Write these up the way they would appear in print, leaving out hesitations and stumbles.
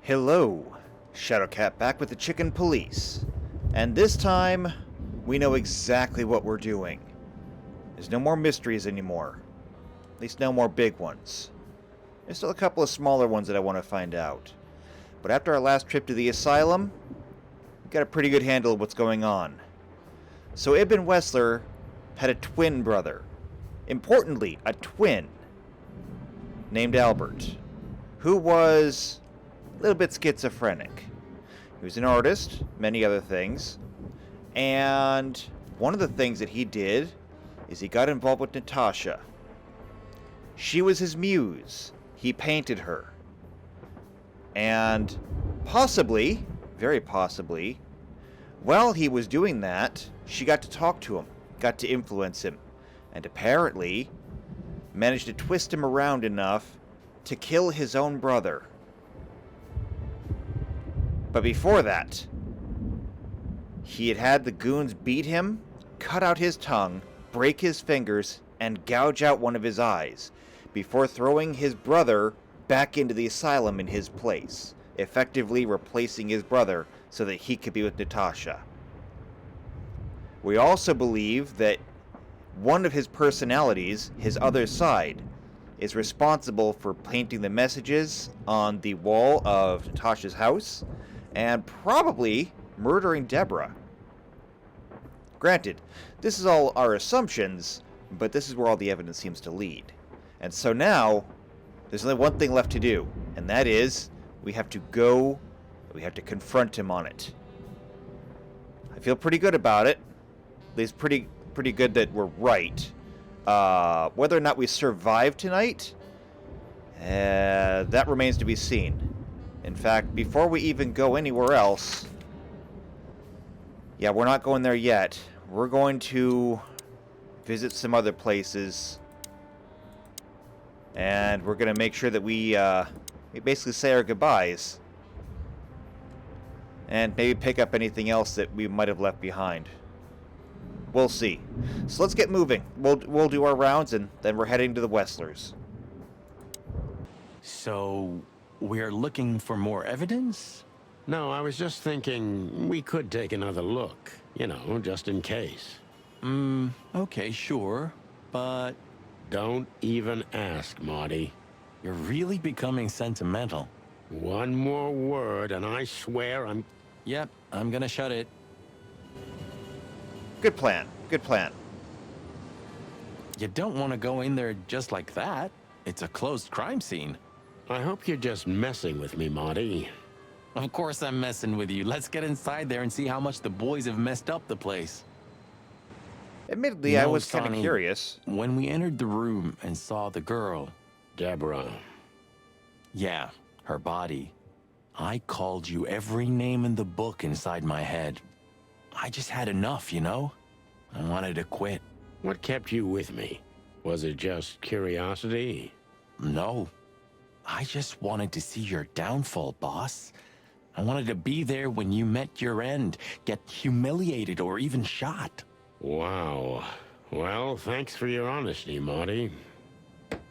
Hello, Shadowcat back with the Chicken Police. And this time, we know exactly what we're doing. There's no more mysteries anymore. At least no more big ones. There's still a couple of smaller ones that I want to find out. But after our last trip to the asylum, we got a pretty good handle of what's going on. So Ibn Wessler had a twin brother. Importantly, a twin. Named Albert. Who was a little bit schizophrenic. He was an artist, many other things. And one of the things that he did is he got involved with Natasha. She was his muse. He painted her. And possibly, very possibly, while he was doing that, she got to talk to him, got to influence him, and apparently managed to twist him around enough to kill his own brother. But before that, he had the goons beat him, cut out his tongue, break his fingers, and gouge out one of his eyes, before throwing his brother back into the asylum in his place, effectively replacing his brother so that he could be with Natasha. We also believe that one of his personalities, his other side, is responsible for painting the messages on the wall of Natasha's house, and probably murdering Deborah. Granted, this is all our assumptions, but this is where all the evidence seems to lead. And so now, there's only one thing left to do, and that is, we have to confront him on it. I feel pretty good about it. At least pretty good that we're right. Whether or not we survive tonight, that remains to be seen. In fact, before we even go anywhere else, yeah, we're not going there yet. We're going to visit some other places, and we're going to make sure that we basically say our goodbyes, and maybe pick up anything else that we might have left behind. We'll see. So let's get moving. We'll do our rounds, and then we're heading to the Westlers. So, we're looking for more evidence? No, I was just thinking we could take another look. You know, just in case. Okay, sure. But Don't even ask, Marty. you're really becoming sentimental. One more word and I swear I'm... Yep, I'm gonna shut it. Good plan. Good plan. You don't want to go in there just like that. It's a closed crime scene. I hope you're just messing with me, Marty. Of course I'm messing with you. Let's get inside there and see how much the boys have messed up the place. Admittedly, You I know, was kind of Sonny, curious. When we entered the room and saw the girl, Deborah. yeah, her body, I called you every name in the book inside my head. I just had enough, you know? I wanted to quit. What kept you with me? Was it just curiosity? No. I just wanted to see your downfall, boss. I wanted to be there when you met your end, get humiliated or even shot. Wow. Well, thanks for your honesty, Marty.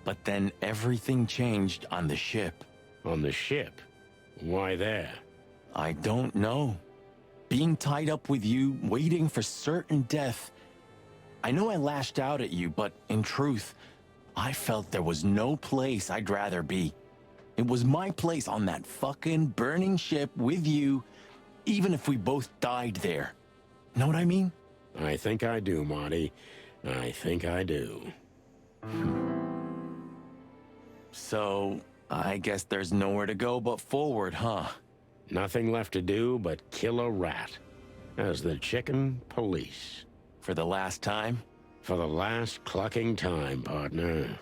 But then everything changed on the ship. On the ship? Why there? I don't know. Being tied up with you, waiting for certain death. I know I lashed out at you, but in truth, I felt there was no place I'd rather be. It was my place on that fucking burning ship with you, even if we both died there. Know what I mean? I think I do, Marty. I think I do. So, I guess there's nowhere to go but forward, huh? Nothing left to do but kill a rat. As the Chicken Police. For the last time? For the last clucking time, partner.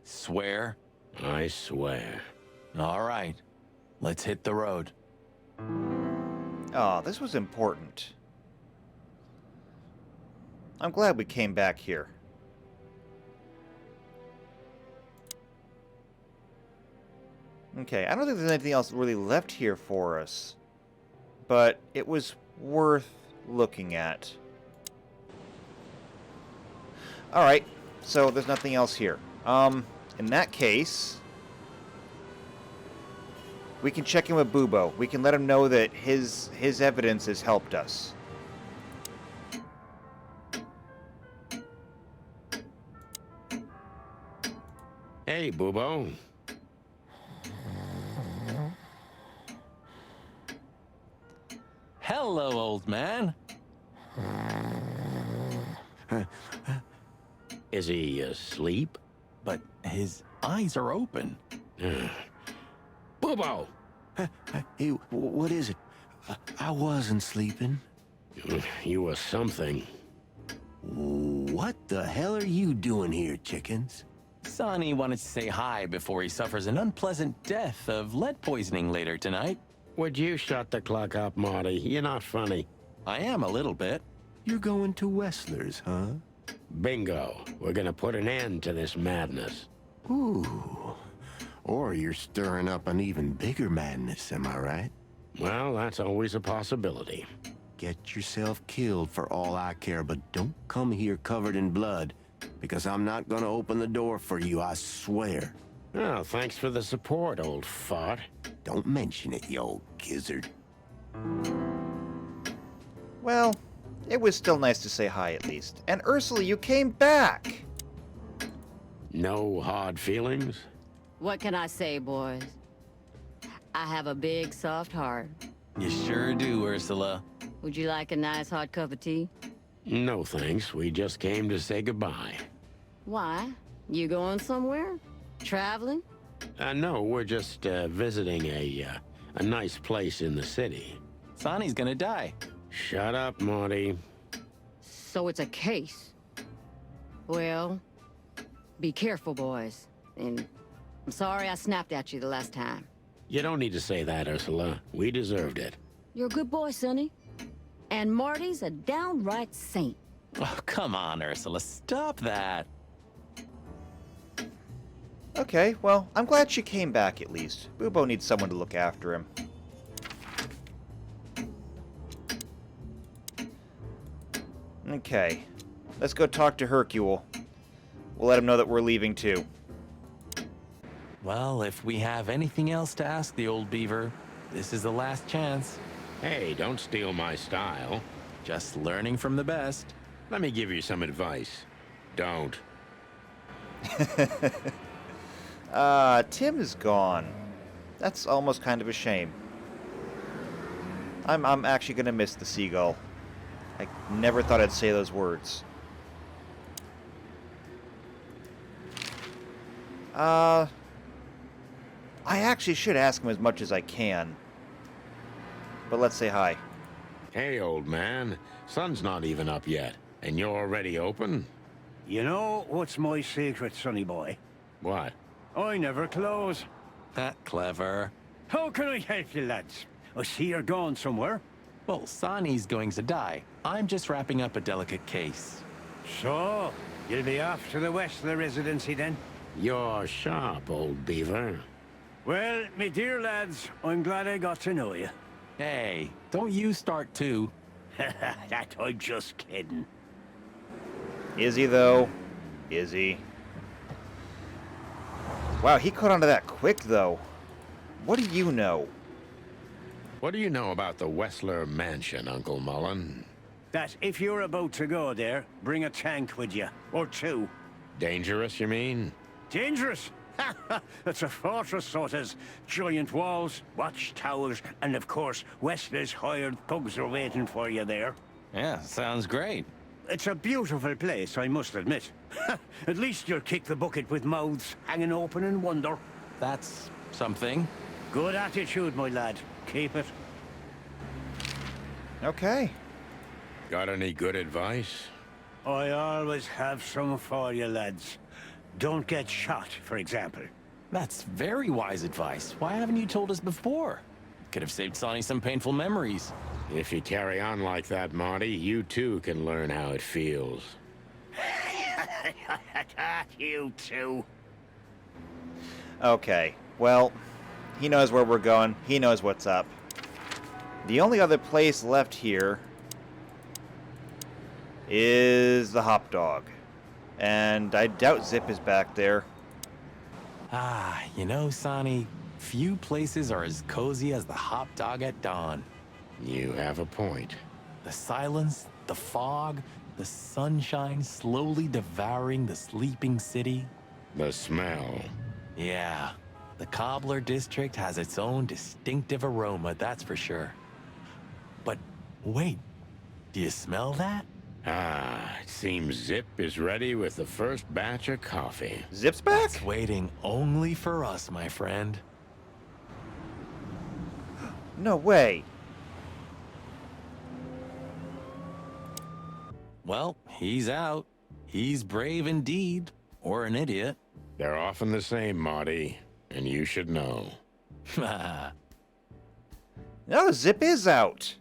Swear? I swear. All right. Let's hit the road. Oh, this was important. I'm glad we came back here. Okay, I don't think there's anything else really left here for us. But it was worth looking at. Alright, so there's nothing else here. In that case, We can check in with Bubo. We can let him know that his evidence has helped us. Hey, Bubo. Hello, old man. Is he asleep? But his eyes are open. Bubo! Hey, what is it? I wasn't sleeping. You were something. What the hell are you doing here, chickens? Sonny wanted to say hi before he suffers an unpleasant death of lead poisoning later tonight. Would you shut the clock up, Marty? You're not funny. I am a little bit. You're going to Wessler's, huh? Bingo. We're gonna put an end to this madness. Ooh. Or you're stirring up an even bigger madness, am I right? Well, that's always a possibility. Get yourself killed for all I care, but don't come here covered in blood, because I'm not gonna open the door for you, I swear. Oh, thanks for the support, old fart. Don't mention it, you old gizzard. Well, it was still nice to say hi at least. And Ursula, you came back! No hard feelings? What can I say, boys? I have a big, soft heart. You sure do, Ursula. Would you like a nice hot cup of tea? No thanks. We just came to say goodbye. Why? You going somewhere? Traveling? No, we're just visiting a nice place in the city. Sonny's gonna die. Shut up, Marty. So it's a case. Well, be careful, boys. And I'm sorry I snapped at you the last time. You don't need to say that, Ursula. We deserved it. You're a good boy, Sonny. And Marty's a downright saint. Oh, come on, Ursula. Stop that. Okay, well, I'm glad she came back at least. Bubo needs someone to look after him. Okay, let's go talk to Hercule. We'll let him know that we're leaving too. Well, if we have anything else to ask the old beaver, this is the last chance. Hey, don't steal my style. Just learning from the best. Let me give you some advice. Don't. Tim is gone. That's almost kind of a shame. I'm actually gonna miss the seagull. I never thought I'd say those words. I actually should ask him as much as I can. But let's say hi. Hey, old man. Sun's not even up yet, and you're already open? You know what's my secret, sonny boy? What? I never close. That clever. How can I help you, lads? I see you're going somewhere. Well, Sonny's going to die. I'm just wrapping up a delicate case. So, you'll be off to the Westler residency then? You're sharp, old beaver. Well, me dear lads, I'm glad I got to know you. Hey, don't you start too. That I'm just kidding. Is he, though? Is he? Wow, he caught on to that quick, though. What do you know? What do you know about the Wessler Mansion, Uncle Mullen? That if you're about to go there, bring a tank with you. Or two. Dangerous, you mean? Dangerous? It's a fortress, so it has giant walls, watchtowers, and of course, Westler's hired thugs are waiting for you there. Yeah, sounds great. It's a beautiful place, I must admit. At least you'll kick the bucket with mouths hanging open in wonder. That's something. Good attitude, my lad. Keep it. Okay. Got any good advice? I always have some for you, lads. Don't get shot, for example. That's very wise advice. Why haven't you told us before? Could have saved Sonny some painful memories. If you carry on like that, Marty, you too can learn how it feels. You too. Okay, well, he knows where we're going. He knows what's up. The only other place left here is the Hop Dog. And I doubt Zip is back there. You know, Sonny, Few places are as cozy as the Hop Dog at dawn. You have a point. The silence, the fog, the sunshine slowly devouring the sleeping city. The smell. Yeah, the Cobbler District has its own distinctive aroma, that's for sure. But wait, do you smell that? Ah, it seems Zip is ready with the first batch of coffee. Zip's back? It's waiting only for us, my friend. No way. Well, he's out. He's brave indeed, or an idiot. They're often the same, Marty, and you should know. No, Zip is out.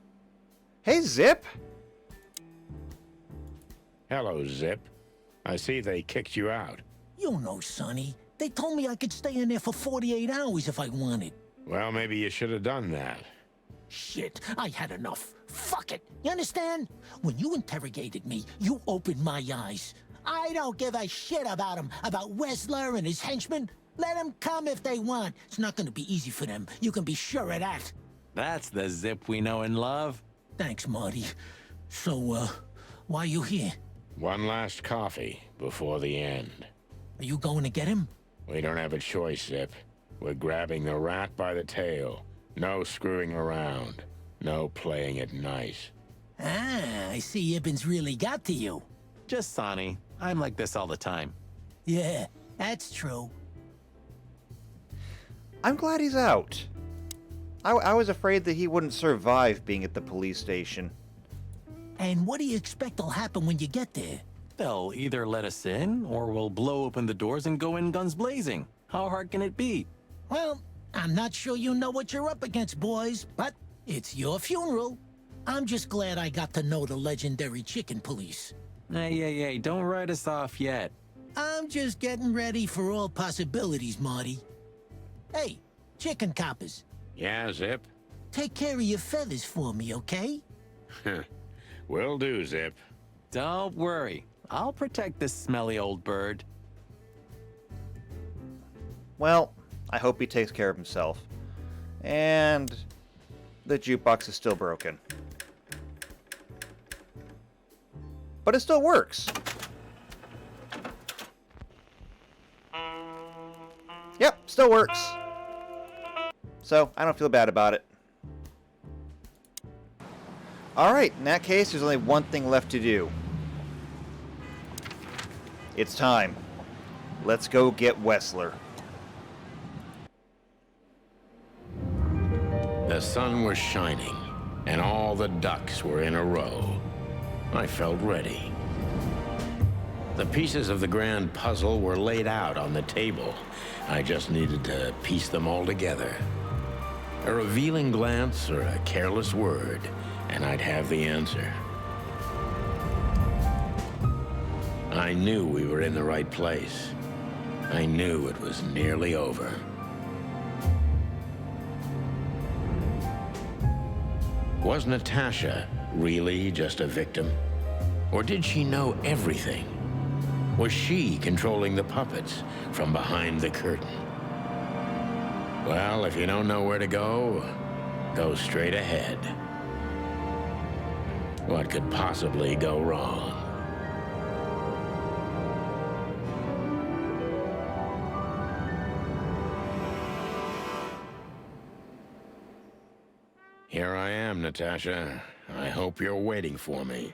Hey, Zip. Hello, Zip. I see they kicked you out. You know, Sonny. They told me I could stay in there for 48 hours if I wanted. Well, maybe you should have done that. Shit, I had enough. Fuck it. You understand? When you interrogated me, you opened my eyes. I don't give a shit about him, about Wessler and his henchmen. Let them come if they want. It's not gonna be easy for them. You can be sure of that. That's the Zip we know and love. Thanks, Marty. So, why you here? One last coffee before the end. Are you going to get him? We don't have a choice, Zip. We're grabbing the rat by the tail. No screwing around. No playing it nice. Ah, I see Ibben's really got to you. Just Sonny. I'm like this all the time. Yeah, that's true. I'm glad he's out. I was afraid that he wouldn't survive being at the police station. And what do you expect will happen when you get there? They'll either let us in, or we'll blow open the doors and go in guns blazing. How hard can it be? Well, I'm not sure you know what you're up against, boys, but it's your funeral. I'm just glad I got to know the legendary chicken police. Hey, don't write us off yet. I'm just getting ready for all possibilities, Marty. Hey, chicken coppers, Yeah, Zip? take care of your feathers for me, okay? Will do, Zip. Don't worry. I'll protect this smelly old bird. Well, I hope he takes care of himself. And the jukebox is still broken. But it still works. Yep, still works. So, I don't feel bad about it. Alright, in that case, there's only one thing left to do. It's time. Let's go get Wessler. The sun was shining, and all the ducks were in a row. I felt ready. The pieces of the grand puzzle were laid out on the table. I just needed to piece them all together. A revealing glance or a careless word, and I'd have the answer. I knew we were in the right place. I knew it was nearly over. Was Natasha really just a victim? Or did she know everything? Was she controlling the puppets from behind the curtain? Well, if you don't know where to go, go straight ahead. What could possibly go wrong? Here I am, Natasha. I hope you're waiting for me.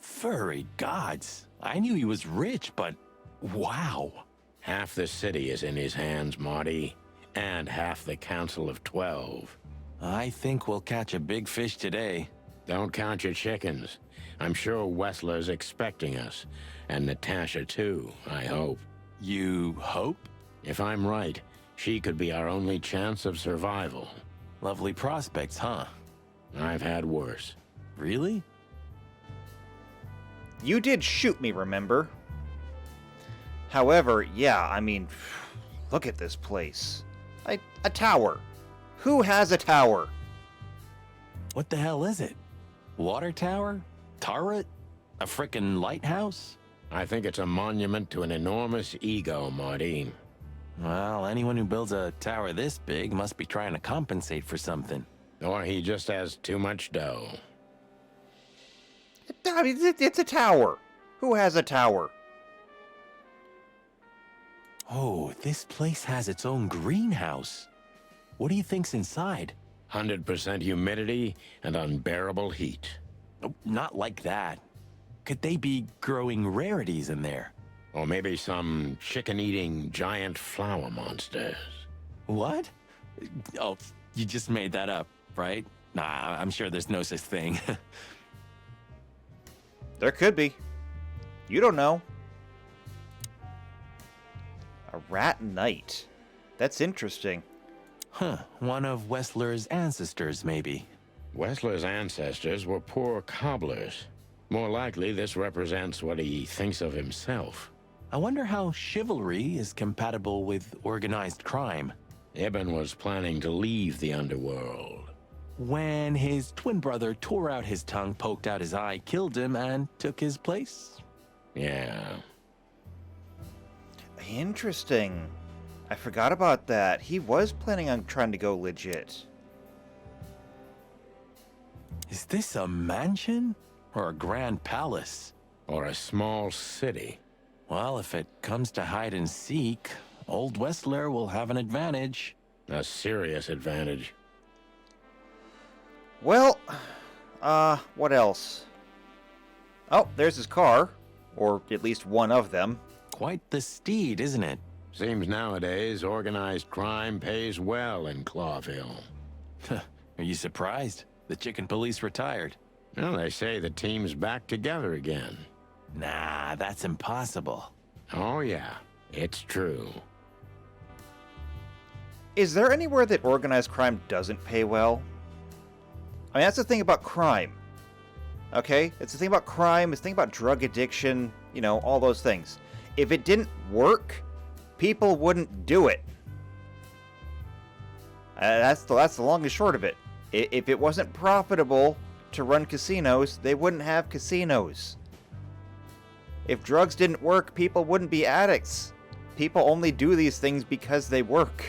Furry gods. I knew he was rich, but wow. Half the city is in his hands, Marty, and half the Council of 12. I think we'll catch a big fish today. Don't count your chickens. I'm sure Wessler's expecting us, and Natasha too, I hope. You hope? If I'm right, she could be our only chance of survival. Lovely prospects, huh? I've had worse. Really? You did shoot me, remember? However, yeah, I mean, look at this place. A tower. Who has a tower? What the hell is it? Water tower? Turret? A frickin' lighthouse? I think it's a monument to an enormous ego, Marty. Well, anyone who builds a tower this big must be trying to compensate for something. Or he just has too much dough. I mean, it's a tower. Who has a tower? Oh, this place has its own greenhouse. What do you think's inside? 100% humidity and unbearable heat. Oh, not like that. Could they be growing rarities in there? Or maybe some chicken-eating giant flower monsters. What? Oh, you just made that up, right? Nah, I'm sure there's no such thing. There could be. You don't know. A rat knight. That's interesting. Huh, one of Wessler's ancestors, maybe. Wessler's ancestors were poor cobblers. More likely, this represents what he thinks of himself. I wonder how chivalry is compatible with organized crime. Ibn was planning to leave the underworld. When his twin brother tore out his tongue, poked out his eye, killed him, and took his place? Yeah. Interesting. I forgot about that. He was planning on trying to go legit. Is this a mansion? Or a grand palace? Or a small city. Well, if it comes to hide and seek, old Wessler will have an advantage. A serious advantage. Well, what else? Oh, there's his car. Or at least one of them. Quite the steed, isn't it? Seems nowadays organized crime pays well in Clawville. Are you surprised? The chicken police retired. Well, they say the team's back together again. Nah, that's impossible. Oh yeah, it's true. Is there anywhere that organized crime doesn't pay well? I mean, that's the thing about crime. Okay? It's the thing about crime, it's the thing about drug addiction, you know, all those things. If it didn't work, people wouldn't do it. That's the long and short of it. If it wasn't profitable to run casinos, they wouldn't have casinos. If drugs didn't work, people wouldn't be addicts. People only do these things because they work.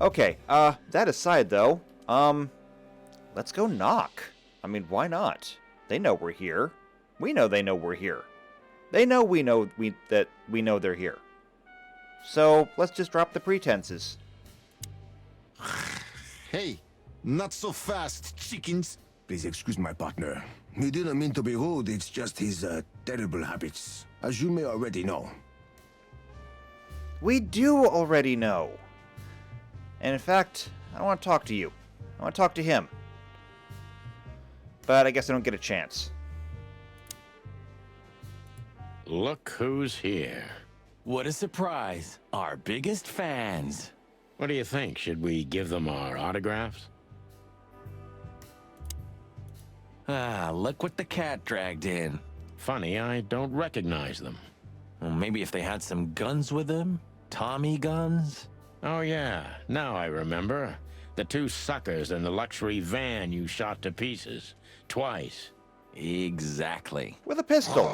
Okay, that aside though, let's go knock. I mean, why not? They know we're here. We know they know we're here. They know we know that we know they're here. So, let's just drop the pretenses. Hey, not so fast, chickens. Please excuse my partner. He didn't mean to be rude, it's just his terrible habits, as you may already know. We do already know. And in fact, I don't want to talk to you. I want to talk to him. But I guess I don't get a chance. Look who's here. What a surprise. Our biggest fans. What do you think? Should we give them our autographs? Ah, look what the cat dragged in. Funny, I don't recognize them. Well, maybe if they had some guns with them? Tommy guns? Oh yeah, now I remember. The two suckers in the luxury van you shot to pieces. Twice. Exactly. With a pistol.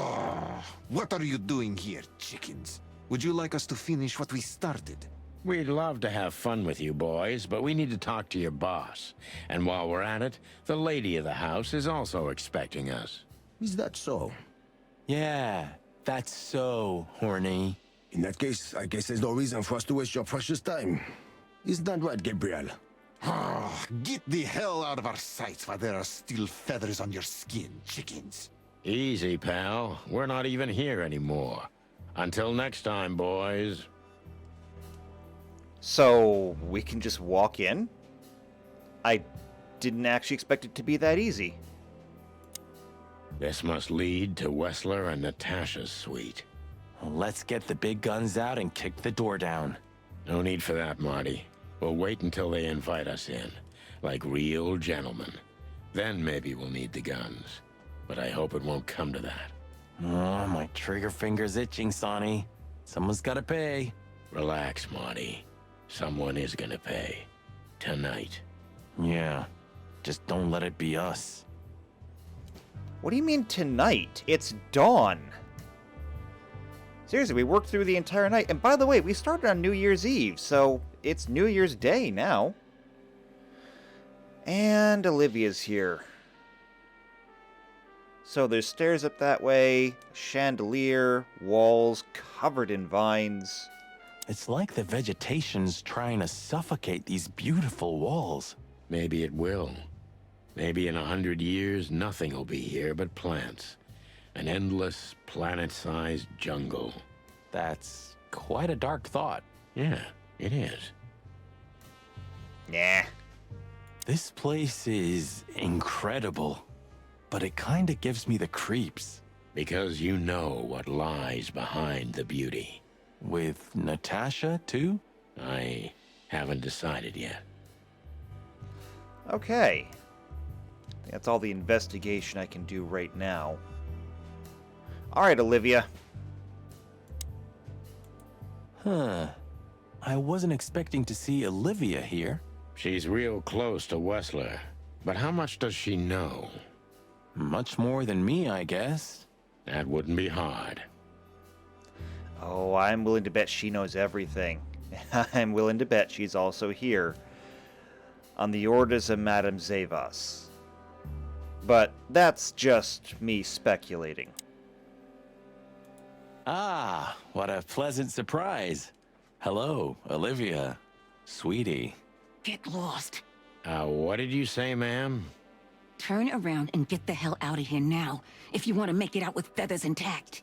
What are you doing here, chickens? Would you like us to finish what we started? We'd love to have fun with you boys, but we need to talk to your boss. And while we're at it, the lady of the house is also expecting us. Is that so? Yeah, that's so horny. In that case, I guess there's no reason for us to waste your precious time. Isn't that right, Gabriel? Get the hell out of our sights while there are still feathers on your skin, chickens. Easy, pal. We're not even here anymore. Until next time, boys. So, we can just walk in? I didn't actually expect it to be that easy. This must lead to Wessler and Natasha's suite. Let's get the big guns out and kick the door down. No need for that, Marty. We'll wait until they invite us in, like real gentlemen. Then maybe we'll need the guns. But I hope it won't come to that. Oh, my trigger finger's itching, Sonny. Someone's gotta pay. Relax, Marty. Someone is gonna pay. Tonight. Yeah, just don't let it be us. What do you mean tonight? It's dawn. Seriously, we worked through the entire night. And by the way, we started on New Year's Eve, so it's New Year's Day now. And Olivia's here. So there's stairs up that way, chandelier, walls covered in vines. It's like the vegetation's trying to suffocate these beautiful walls. Maybe it will. Maybe in 100 years, nothing will be here but plants. An endless, planet-sized jungle. That's quite a dark thought. Yeah, it is. Nah. This place is incredible, but it kinda gives me the creeps. Because you know what lies behind the beauty. With Natasha, too? I haven't decided yet. Okay. That's all the investigation I can do right now. Alright, Olivia. Huh. I wasn't expecting to see Olivia here. She's real close to Wessler. But how much does she know? Much more than me, I guess. That wouldn't be hard. Oh, I'm willing to bet she knows everything. I'm willing to bet she's also here on the orders of Madame Zavas. But that's just me speculating. Ah, what a pleasant surprise. Hello, Olivia. Sweetie. Get lost. What did you say, ma'am? Turn around and get the hell out of here now, if you want to make it out with feathers intact.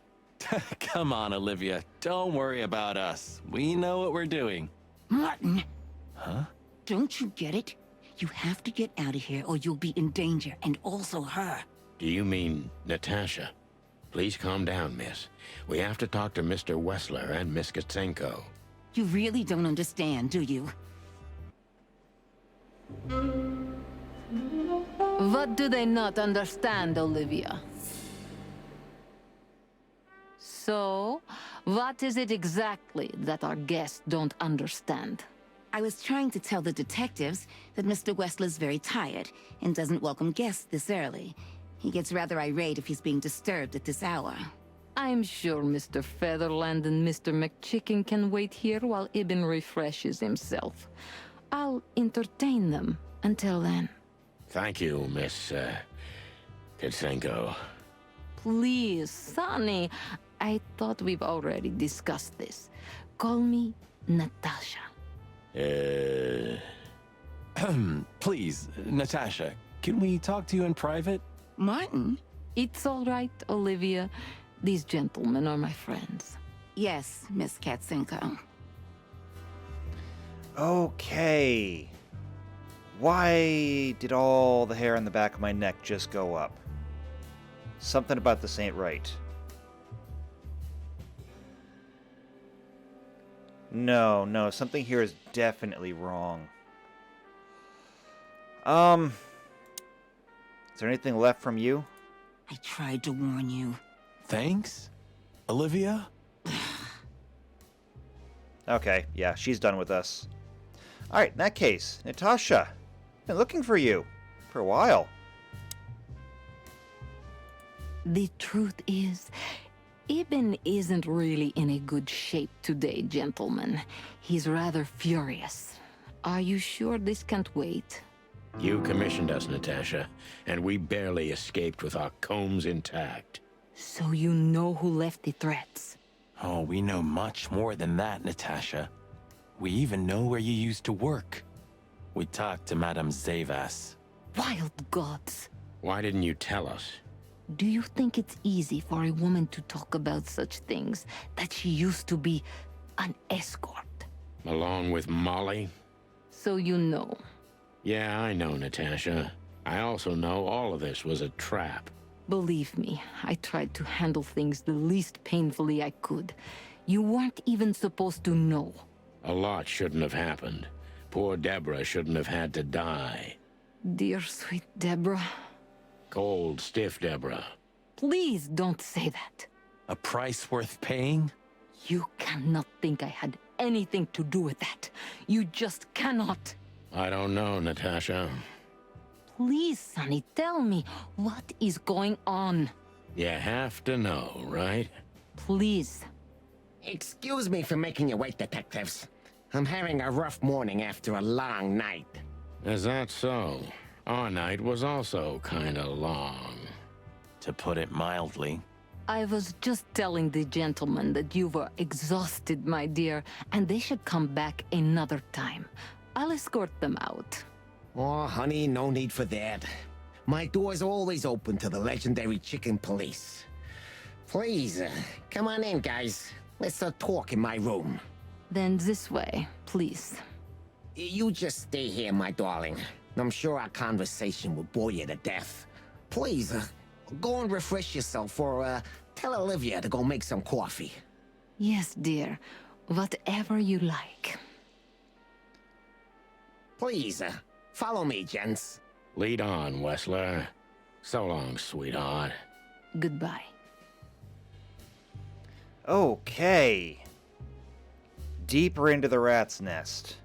Come on, Olivia. Don't worry about us. We know what we're doing. Martin! Huh? Don't you get it? You have to get out of here or you'll be in danger, and also her. Do you mean Natasha? Please calm down, miss. We have to talk to Mr. Wessler and Miss Katsenko. You really don't understand, do you? What do they not understand, Olivia? So, what is it exactly that our guests don't understand? I was trying to tell the detectives that Mr. Wessler's very tired and doesn't welcome guests this early. He gets rather irate if he's being disturbed at this hour. I'm sure Mr. Featherland and Mr. McChicken can wait here while Ibn refreshes himself. I'll entertain them until then. Thank you, Miss, Katsenko. Please, Sonny. I thought we've already discussed this. Call me Natasha. Please, Natasha, can we talk to you in private? Martin? It's all right, Olivia. These gentlemen are my friends. Yes, Miss Katsenko. Okay. Why did all the hair on the back of my neck just go up? Something about this ain't right. No, something here is definitely wrong. Is there anything left from you? I tried to warn you. Thanks, Olivia? Okay, yeah, she's done with us. Alright, in that case, Natasha, been looking for you for a while. The truth is, Ibn isn't really in a good shape today, gentlemen. He's rather furious. Are you sure this can't wait? You commissioned us, Natasha, and we barely escaped with our combs intact. So you know who left the threats? Oh, we know much more than that, Natasha. We even know where you used to work. We talked to Madame Zavas. Wild gods! Why didn't you tell us? Do you think it's easy for a woman to talk about such things, that she used to be an escort? Along with Molly? So you know. Yeah, I know, Natasha. I also know all of this was a trap. Believe me, I tried to handle things the least painfully I could. You weren't even supposed to know. A lot shouldn't have happened. Poor Deborah shouldn't have had to die. Dear sweet Deborah. Cold, stiff Deborah. Please don't say that. A price worth paying? You cannot think I had anything to do with that. You just cannot. I don't know, Natasha. Please, Sonny, tell me, what is going on? You have to know, right? Please. Excuse me for making you wait, detectives. I'm having a rough morning after a long night. Is that so? Our night was also kinda long. To put it mildly. I was just telling the gentleman that you were exhausted, my dear, and they should come back another time. I'll escort them out. Oh, honey, no need for that. My door's always open to the legendary Chicken Police. Please, come on in, guys. Let's talk in my room. Then this way, please. You just stay here, my darling. I'm sure our conversation will bore you to death. Please, go and refresh yourself, or tell Olivia to go make some coffee. Yes, dear. Whatever you like. Please, follow me, gents. Lead on, Wessler. So long, sweetheart. Goodbye. Okay. Deeper into the rat's nest.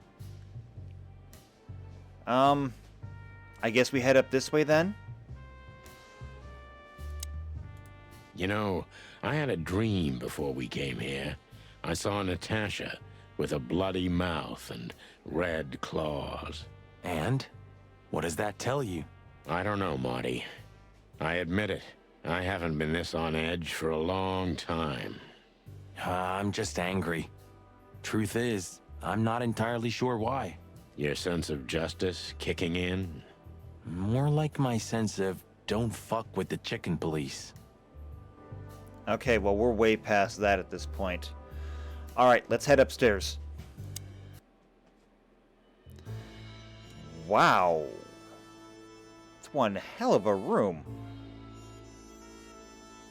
I guess we head up this way then? You know, I had a dream before we came here. I saw Natasha with a bloody mouth and red claws. And? What does that tell you? I don't know, Marty. I admit it. I haven't been this on edge for a long time. I'm just angry. Truth is, I'm not entirely sure why. Your sense of justice kicking in? More like my sense of don't fuck with the Chicken Police. Okay, well, we're way past that at this point. Alright, let's head upstairs. Wow. It's one hell of a room.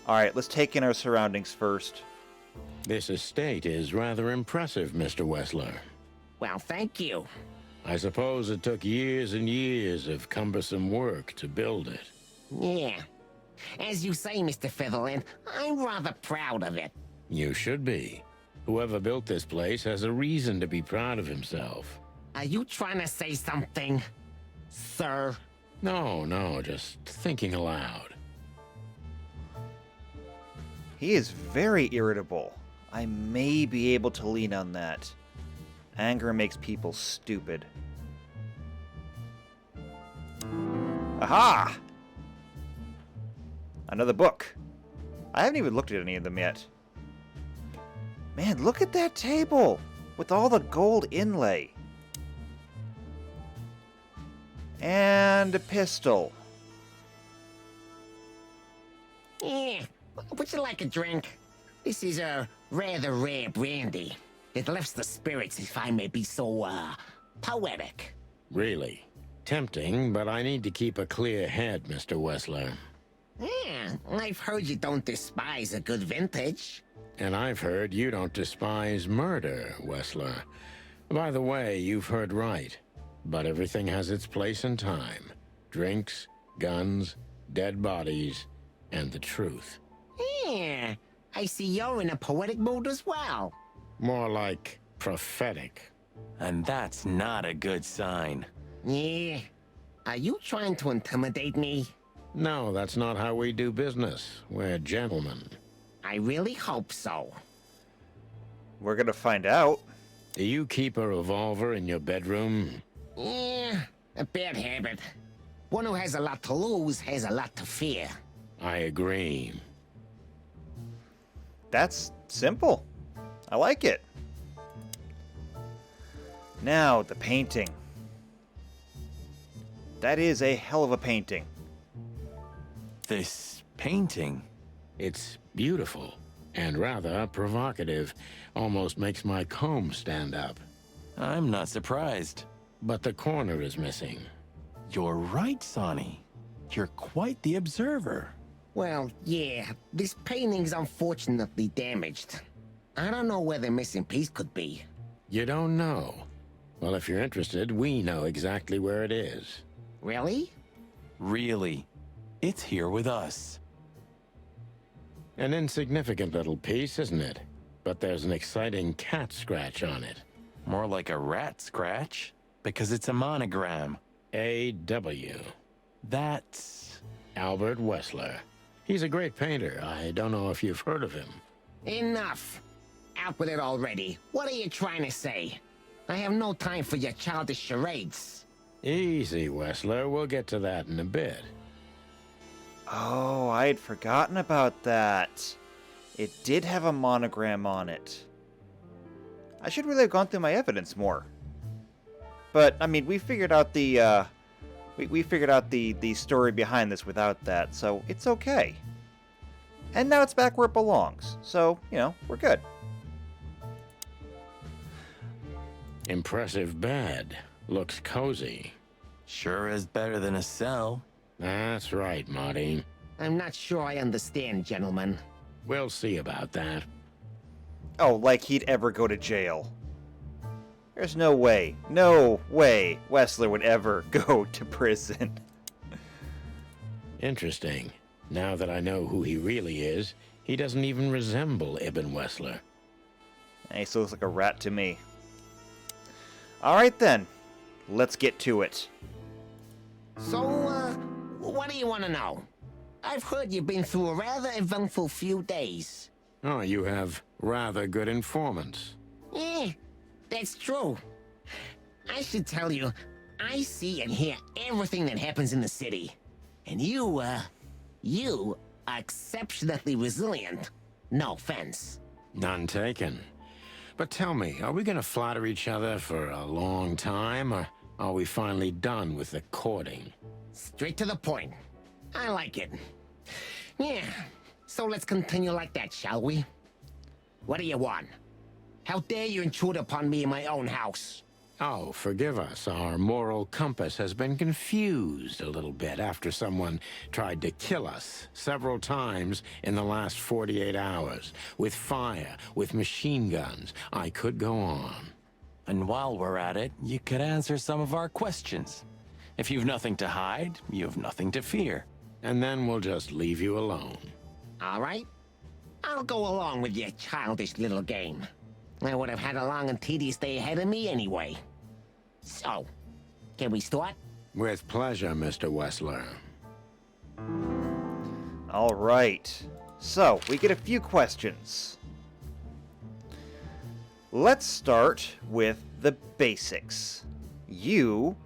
Alright, let's take in our surroundings first. This estate is rather impressive, Mr. Wessler. Well, thank you. I suppose it took years and years of cumbersome work to build it. Yeah. As you say, Mr. Featherland, I'm rather proud of it. You should be. Whoever built this place has a reason to be proud of himself. Are you trying to say something, sir? No, just thinking aloud. He is very irritable. I may be able to lean on that. Anger makes people stupid. Aha! Another book. I haven't even looked at any of them yet. Man, look at that table! With all the gold inlay. And a pistol. Yeah. Would you like a drink? This is a rather rare brandy. It lifts the spirits, if I may be so, poetic. Really? Tempting, but I need to keep a clear head, Mr. Wessler. Yeah, I've heard you don't despise a good vintage. And I've heard you don't despise murder, Wessler. By the way, you've heard right. But everything has its place and time. Drinks, guns, dead bodies, and the truth. Yeah, I see you're in a poetic mood as well. More like prophetic. And that's not a good sign. Yeah. Are you trying to intimidate me? No, that's not how we do business. We're gentlemen. I really hope so. We're gonna find out. Do you keep a revolver in your bedroom? Yeah, a bad habit. One who has a lot to lose has a lot to fear. I agree. That's simple. I like it. Now, the painting. That is a hell of a painting. This painting? It's beautiful and rather provocative. Almost makes my comb stand up. I'm not surprised. But the corner is missing. You're right, Sonny. You're quite the observer. Well, yeah, this painting's unfortunately damaged. I don't know where the missing piece could be. You don't know? Well, if you're interested, we know exactly where it is. Really? Really. It's here with us. An insignificant little piece, isn't it? But there's an exciting cat scratch on it. More like a rat scratch, because it's a monogram. A.W. That's... Albert Wessler. He's a great painter. I don't know if you've heard of him. Enough. out with it already. What are you trying to say? I have no time for your childish charades. Easy, Wessler. We'll get to that in a bit. Oh, I had forgotten about that. It did have a monogram on it. I should really have gone through my evidence more. But I mean, we figured out the we figured out the story behind this without that, so it's okay. And now it's back where it belongs. So, you know, we're good. Impressive bed. Looks cozy. Sure is better than a cell. That's right, Marty. I'm not sure I understand, gentlemen. We'll see about that. Oh, like he'd ever go to jail. There's no way Wessler would ever go to prison. Interesting. Now that I know who he really is, he doesn't even resemble Ibn Wessler. He still looks like a rat to me. Alright then, let's get to it. So, what do you want to know? I've heard you've been through a rather eventful few days. Oh, you have rather good informants. That's true. I should tell you, I see and hear everything that happens in the city. And you are exceptionally resilient. No offense. None taken. But tell me, are we gonna flatter each other for a long time, or are we finally done with the courting? Straight to the point. I like it. Yeah, so let's continue like that, shall we? What do you want? How dare you intrude upon me in my own house? Oh, forgive us. Our moral compass has been confused a little bit after someone tried to kill us several times in the last 48 hours. With fire, with machine guns. I could go on. And while we're at it, you could answer some of our questions. If you've nothing to hide, you have nothing to fear. And then we'll just leave you alone. All right. I'll go along with your childish little game. I would have had a long and tedious day ahead of me anyway. So, can we start? With pleasure, Mr. Wessler. Alright, so we get a few questions. Let's start with the basics. You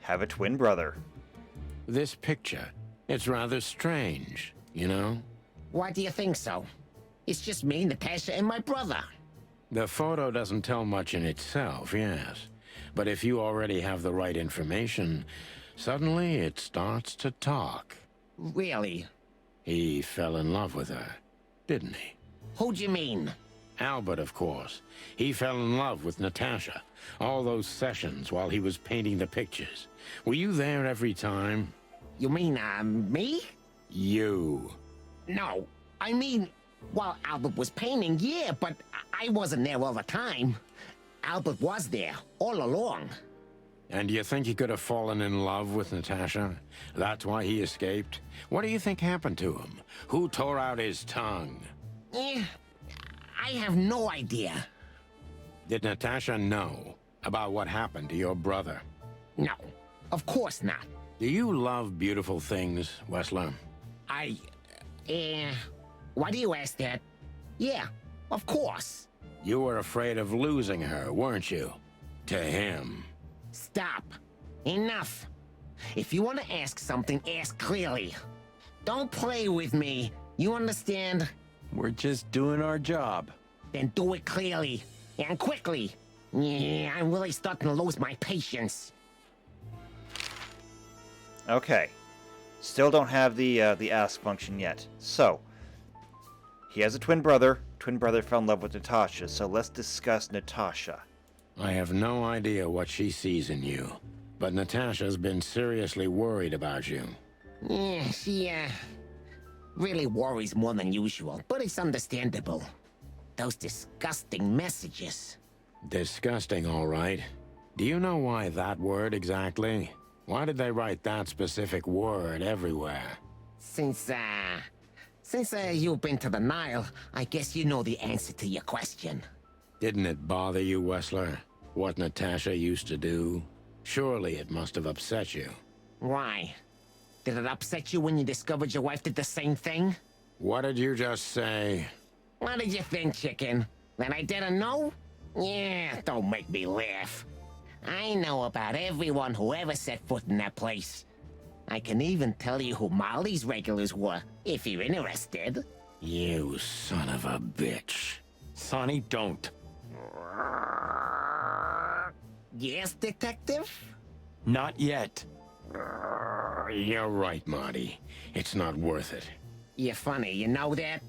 have a twin brother. This picture, it's rather strange, you know? Why do you think so? It's just me, Natasha, and my brother. The photo doesn't tell much in itself, yes. But if you already have the right information, suddenly it starts to talk. Really? He fell in love with her, didn't he? Who'd you mean? Albert, of course. He fell in love with Natasha. All those sessions while he was painting the pictures. Were you there every time? You mean, me? You. No, I mean, while Albert was painting, yeah, but I wasn't there all the time. Albert was there, all along. And do you think he could have fallen in love with Natasha? That's why he escaped? What do you think happened to him? Who tore out his tongue? I have no idea. Did Natasha know about what happened to your brother? No, of course not. Do you love beautiful things, Wessler? Why do you ask that? Yeah, of course. You were afraid of losing her, weren't you? To him. Stop. Enough. If you want to ask something, ask clearly. Don't play with me. You understand? We're just doing our job. Then do it clearly. And quickly. Yeah, I'm really starting to lose my patience. Okay. Still don't have the ask function yet. So, he has a twin brother. Twin brother fell in love with Natasha, so let's discuss Natasha. I have no idea what she sees in you, but Natasha's been seriously worried about you. Yeah, she, really worries more than usual, but it's understandable. Those disgusting messages. Disgusting, all right. Do you know why that word exactly? Why did they write that specific word everywhere? Since you've been to the Nile, I guess you know the answer to your question. Didn't it bother you, Wessler? What Natasha used to do? Surely it must have upset you. Why? Did it upset you when you discovered your wife did the same thing? What did you just say? What did you think, chicken? That I didn't know? Yeah, don't make me laugh. I know about everyone who ever set foot in that place. I can even tell you who Molly's regulars were, if you're interested. You son of a bitch. Sonny, don't. Yes, detective? Not yet. You're right, Marty. It's not worth it. You're funny, you know that?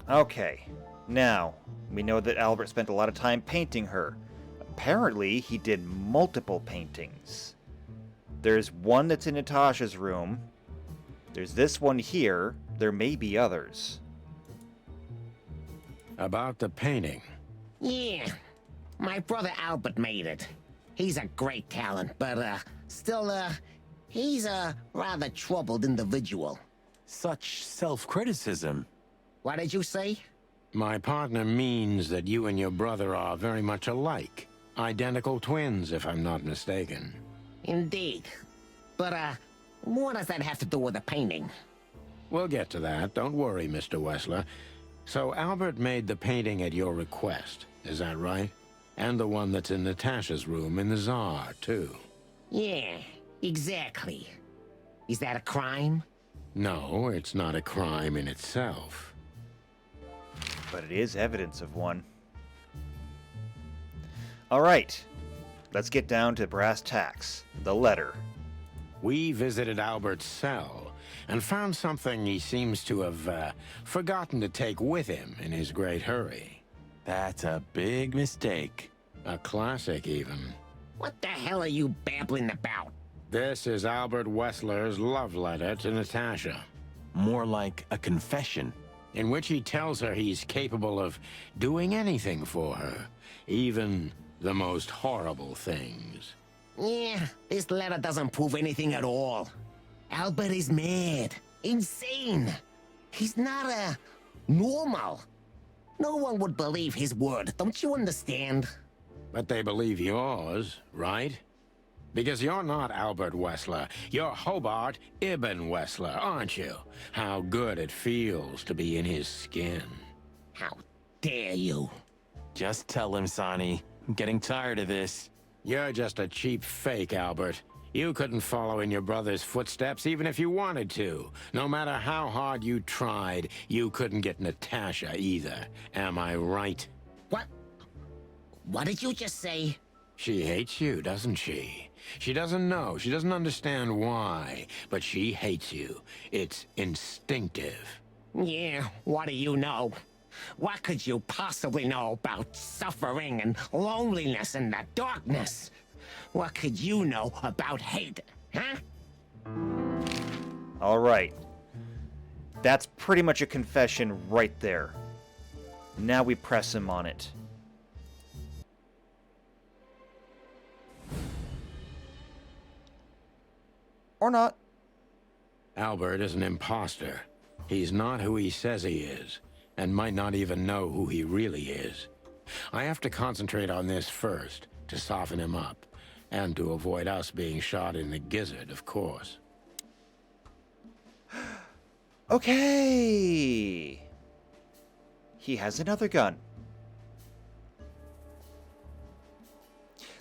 Okay. Now, we know that Albert spent a lot of time painting her. Apparently, he did multiple paintings. There's one that's in Natasha's room. There's this one here. There may be others. About the painting. Yeah. My brother Albert made it. He's a great talent, but, still, he's a rather troubled individual. Such self-criticism. What did you say? My partner means that you and your brother are very much alike. Identical twins, if I'm not mistaken. Indeed. But, what does that have to do with the painting? We'll get to that. Don't worry, Mr. Wessler. So Albert made the painting at your request, is that right? And the one that's in Natasha's room in the Tsar, too. Yeah, exactly. Is that a crime? No, it's not a crime in itself. But it is evidence of one. Alright. Let's get down to brass tacks. The letter. We visited Albert's cell and found something he seems to have forgotten to take with him in his great hurry. That's a big mistake. A classic, even. What the hell are you babbling about? This is Albert Wessler's love letter to Natasha. More like a confession. In which he tells her he's capable of doing anything for her, even the most horrible things. Yeah, this letter doesn't prove anything at all. Albert is mad. Insane. He's not, normal. No one would believe his word, don't you understand? But they believe yours, right? Because you're not Albert Wessler. You're Hobart Ibn Wessler, aren't you? How good it feels to be in his skin. How dare you? Just tell him, Sonny. I'm getting tired of this. You're just a cheap fake, Albert. You couldn't follow in your brother's footsteps even if you wanted to. No matter how hard you tried, you couldn't get Natasha either. Am I right? What? What did you just say? She hates you, doesn't she? She doesn't know. She doesn't understand why. But she hates you. It's instinctive. Yeah, what do you know? What could you possibly know about suffering and loneliness and the darkness? What could you know about hate, huh? All right. That's pretty much a confession right there. Now we press him on it. Or not. Albert is an imposter. He's not who he says he is, and might not even know who he really is. I have to concentrate on this first, to soften him up, and to avoid us being shot in the gizzard, of course. Okay. He has another gun.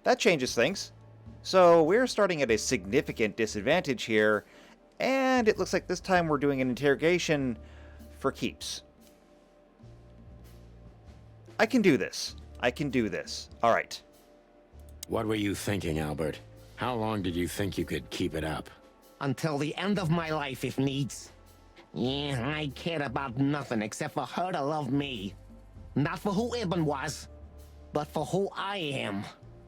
That changes things. So we're starting at a significant disadvantage here, and it looks like this time we're doing an interrogation for keeps. I can do this. I can do this. All right. What were you thinking, Albert? How long did you think you could keep it up? Until the end of my life, if needs. Yeah, I cared about nothing except for her to love me. Not for who Ibn was, but for who I am.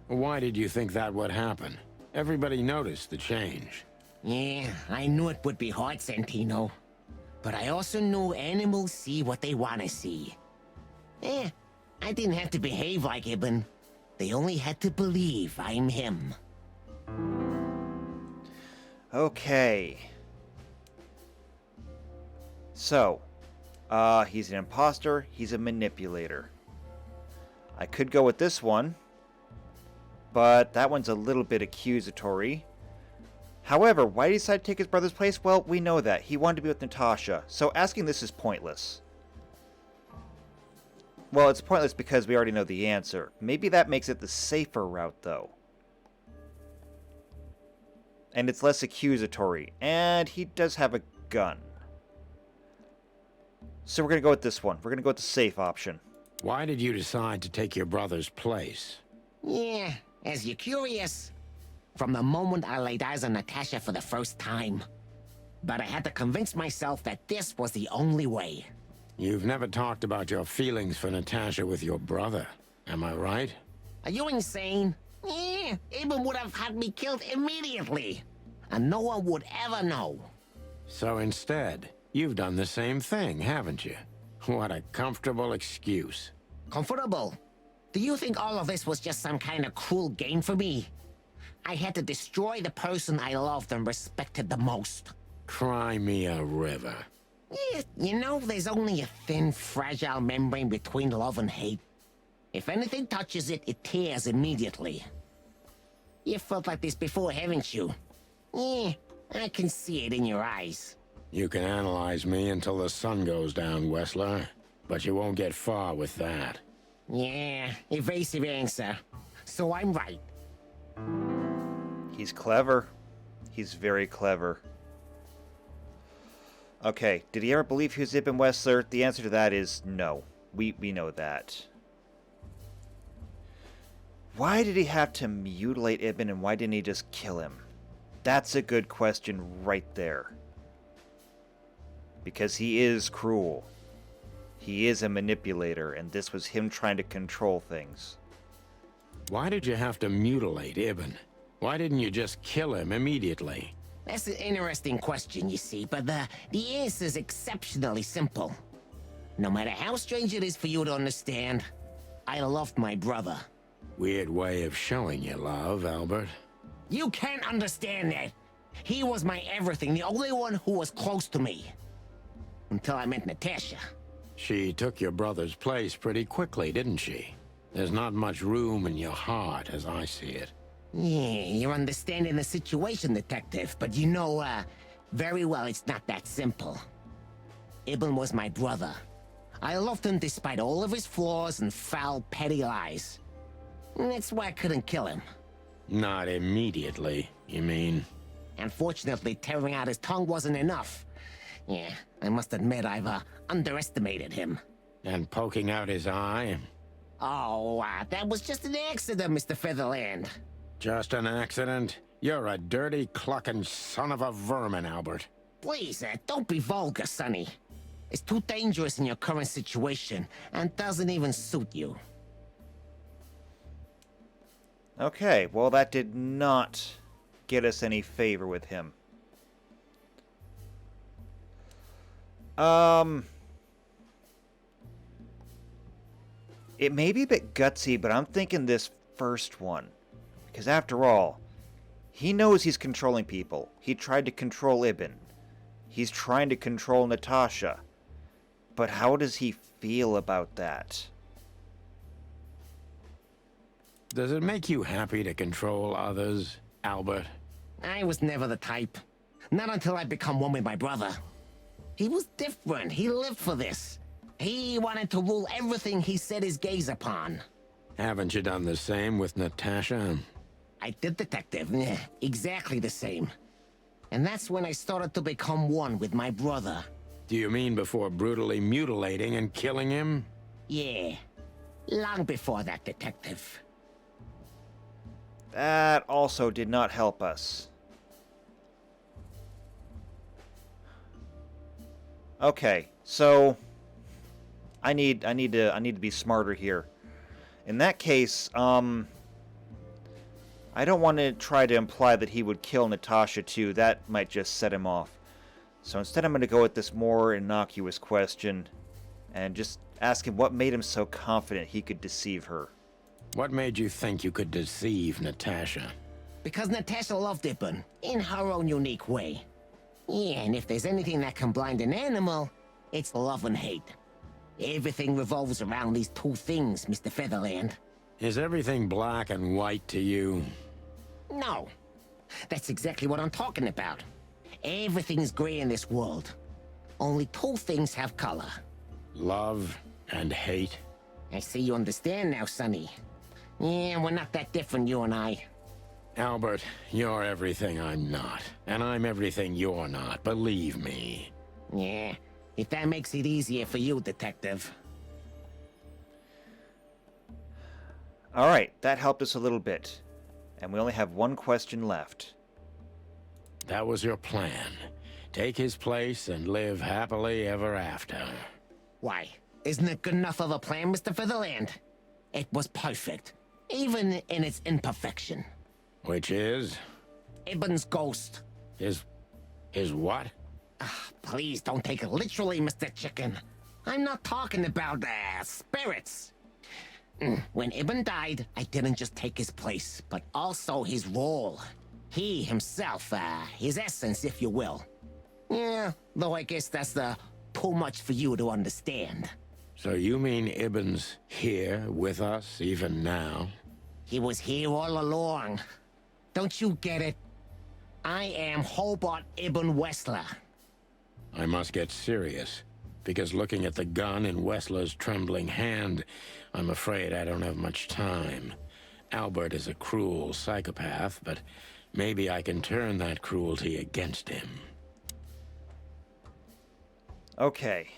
Why did you think that would happen? Everybody noticed the change. Yeah, I knew it would be hard, Santino. But I also knew animals see what they want to see. I didn't have to behave like Ibn. They only had to believe I'm him. Okay. So, he's an imposter, he's a manipulator. I could go with this one, but that one's a little bit accusatory. However, why did he decide to take his brother's place? Well, we know that. He wanted to be with Natasha, so asking this is pointless. Well, it's pointless because we already know the answer. Maybe that makes it the safer route, though. And it's less accusatory. And he does have a gun. So we're going to go with this one. We're going to go with the safe option. Why did you decide to take your brother's place? Yeah, as you're curious, from the moment I laid eyes on Natasha for the first time. But I had to convince myself that this was the only way. You've never talked about your feelings for Natasha with your brother, am I right? Are you insane? Yeah, Ibn would have had me killed immediately. And no one would ever know. So instead, you've done the same thing, haven't you? What a comfortable excuse. Comfortable? Do you think all of this was just some kind of cruel game for me? I had to destroy the person I loved and respected the most. Cry me a river. Yeah, you know, there's only a thin, fragile membrane between love and hate. If anything touches it, it tears immediately. You felt like this before, haven't you? Yeah, I can see it in your eyes. You can analyze me until the sun goes down, Wessler. But you won't get far with that. Yeah, evasive answer. So I'm right. He's clever. He's very clever. Okay, did he ever believe he was Ibn Wessler? The answer to that is no. We know that. Why did he have to mutilate Ibn and why didn't he just kill him? That's a good question right there. Because he is cruel. He is a manipulator, and this was him trying to control things. Why did you have to mutilate Ibn? Why didn't you just kill him immediately? That's an interesting question, you see, but the answer is exceptionally simple. No matter how strange it is for you to understand, I loved my brother. Weird way of showing your love, Albert. You can't understand that. He was my everything, the only one who was close to me. Until I met Natasha. She took your brother's place pretty quickly, didn't she? There's not much room in your heart, as I see it. Yeah, you're understanding the situation, Detective, but you know, very well it's not that simple. Ibn was my brother. I loved him despite all of his flaws and foul, petty lies. And that's why I couldn't kill him. Not immediately, you mean? Unfortunately, tearing out his tongue wasn't enough. Yeah, I must admit I've underestimated him. And poking out his eye? Oh, that was just an accident, Mr. Featherland. Just an accident? You're a dirty, clucking son of a vermin, Albert. Please, don't be vulgar, Sonny. It's too dangerous in your current situation, and doesn't even suit you. Okay, well that did not get us any favor with him. It may be a bit gutsy, but I'm thinking this first one. Because after all, he knows he's controlling people. He tried to control Ibn. He's trying to control Natasha. But how does he feel about that? Does it make you happy to control others, Albert? I was never the type. Not until I become one with my brother. He was different. He lived for this. He wanted to rule everything he set his gaze upon. Haven't you done the same with Natasha? I did, Detective. Yeah, exactly the same. And that's when I started to become one with my brother. Do you mean before brutally mutilating and killing him? Yeah. Long before that, Detective. That also did not help us. Okay, so I need to be smarter here. In that case, I don't want to try to imply that he would kill Natasha too. That might just set him off. So instead I'm going to go with this more innocuous question and just ask him what made him so confident he could deceive her. What made you think you could deceive Natasha? Because Natasha loved Ibn, in her own unique way. Yeah, and if there's anything that can blind an animal, it's love and hate. Everything revolves around these two things, Mr. Featherland. Is everything black and white to you? No. That's exactly what I'm talking about. Everything's gray in this world. Only two things have color. Love and hate? I see you understand now, Sonny. Yeah, we're not that different, you and I. Albert, you're everything I'm not, and I'm everything you're not, believe me. Yeah, if that makes it easier for you, Detective. All right, that helped us a little bit. And we only have one question left. That was your plan. Take his place and live happily ever after. Why, isn't it good enough of a plan, Mr. Featherland? It was perfect, even in its imperfection. Which is? Ibn's ghost. His what? Please don't take it literally, Mr. Chicken. I'm not talking about, spirits. When Ibn died, I didn't just take his place, but also his role. He himself, his essence, if you will. Yeah, though I guess that's too much for you to understand. So you mean Ibn's here with us even now? He was here all along. Don't you get it? I am Hobart Ibn Wessler. I must get serious, because looking at the gun in Wessler's trembling hand, I'm afraid I don't have much time. Albert is a cruel psychopath, but maybe I can turn that cruelty against him. Okay.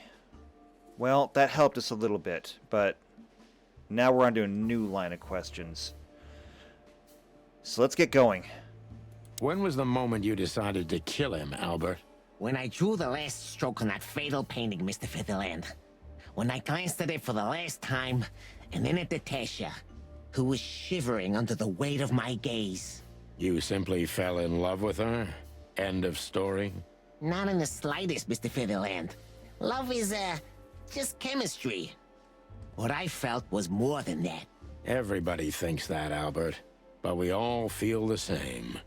Well, that helped us a little bit, but now we're on to a new line of questions. So let's get going. When was the moment you decided to kill him, Albert? When I drew the last stroke on that fatal painting, Mr. Featherland. When I glanced at it for the last time, and then at Natasha, who was shivering under the weight of my gaze. You simply fell in love with her? End of story? Not in the slightest, Mr. Featherland. Love is, just chemistry. What I felt was more than that. Everybody thinks that, Albert. But we all feel the same.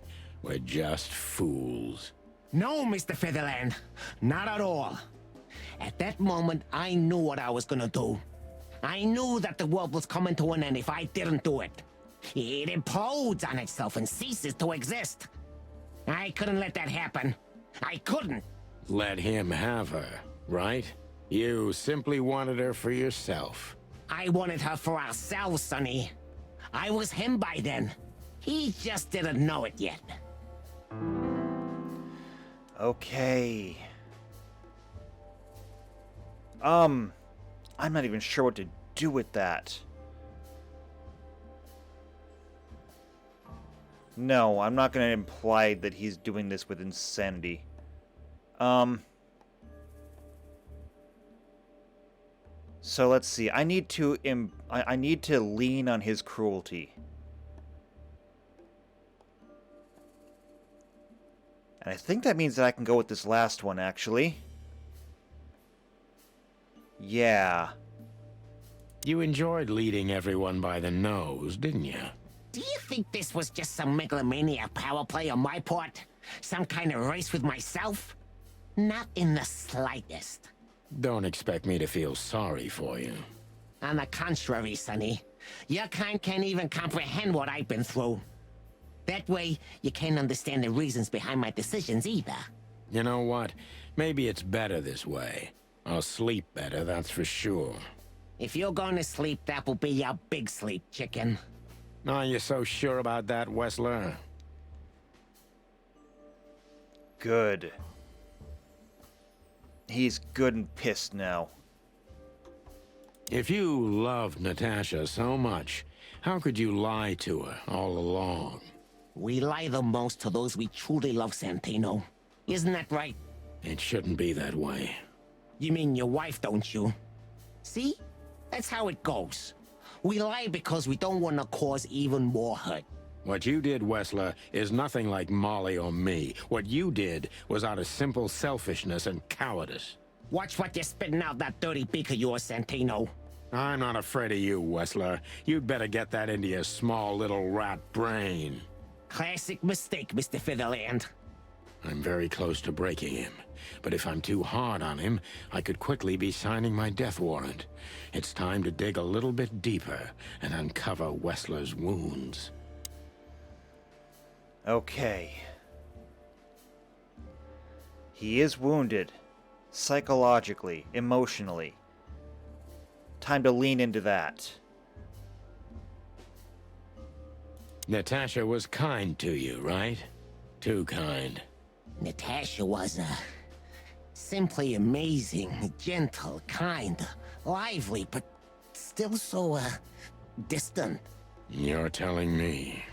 We're just fools. No, Mr. Featherland. Not at all. At that moment, I knew what I was gonna do. I knew that the world was coming to an end if I didn't do it. It implodes on itself and ceases to exist. I couldn't let that happen. I couldn't. Let him have her, right? You simply wanted her for yourself. I wanted her for ourselves, Sonny. I was him by then. He just didn't know it yet. Okay. I'm not even sure what to do with that. No, I'm not going to imply that he's doing this with insanity. So let's see. I need to lean on his cruelty. And I think that means that I can go with this last one, actually. Yeah. You enjoyed leading everyone by the nose, didn't you? Do you think this was just some megalomaniac power play on my part? Some kind of race with myself? Not in the slightest. Don't expect me to feel sorry for you. On the contrary, Sonny. Your kind can't even comprehend what I've been through. That way, you can't understand the reasons behind my decisions either. You know what? Maybe it's better this way. I'll sleep better, that's for sure. If you're going to sleep, that will be your big sleep, chicken. Are you so sure about that, Wessler? Good. He's good and pissed now. If you loved Natasha so much, how could you lie to her all along? We lie the most to those we truly love, Santino. Isn't that right? It shouldn't be that way. You mean your wife, don't you? See? That's how it goes. We lie because we don't want to cause even more hurt. What you did, Wessler, is nothing like Molly or me. What you did was out of simple selfishness and cowardice. Watch what you're spitting out that dirty beak of yours, Santino. I'm not afraid of you, Wessler. You'd better get that into your small little rat brain. Classic mistake, Mr. Featherland. I'm very close to breaking him. But if I'm too hard on him, I could quickly be signing my death warrant. It's time to dig a little bit deeper and uncover Wessler's wounds. Okay. He is wounded. Psychologically, emotionally. Time to lean into that. Natasha was kind to you, right? Too kind. Natasha was, simply amazing, gentle, kind, lively, but still so, distant. You're telling me.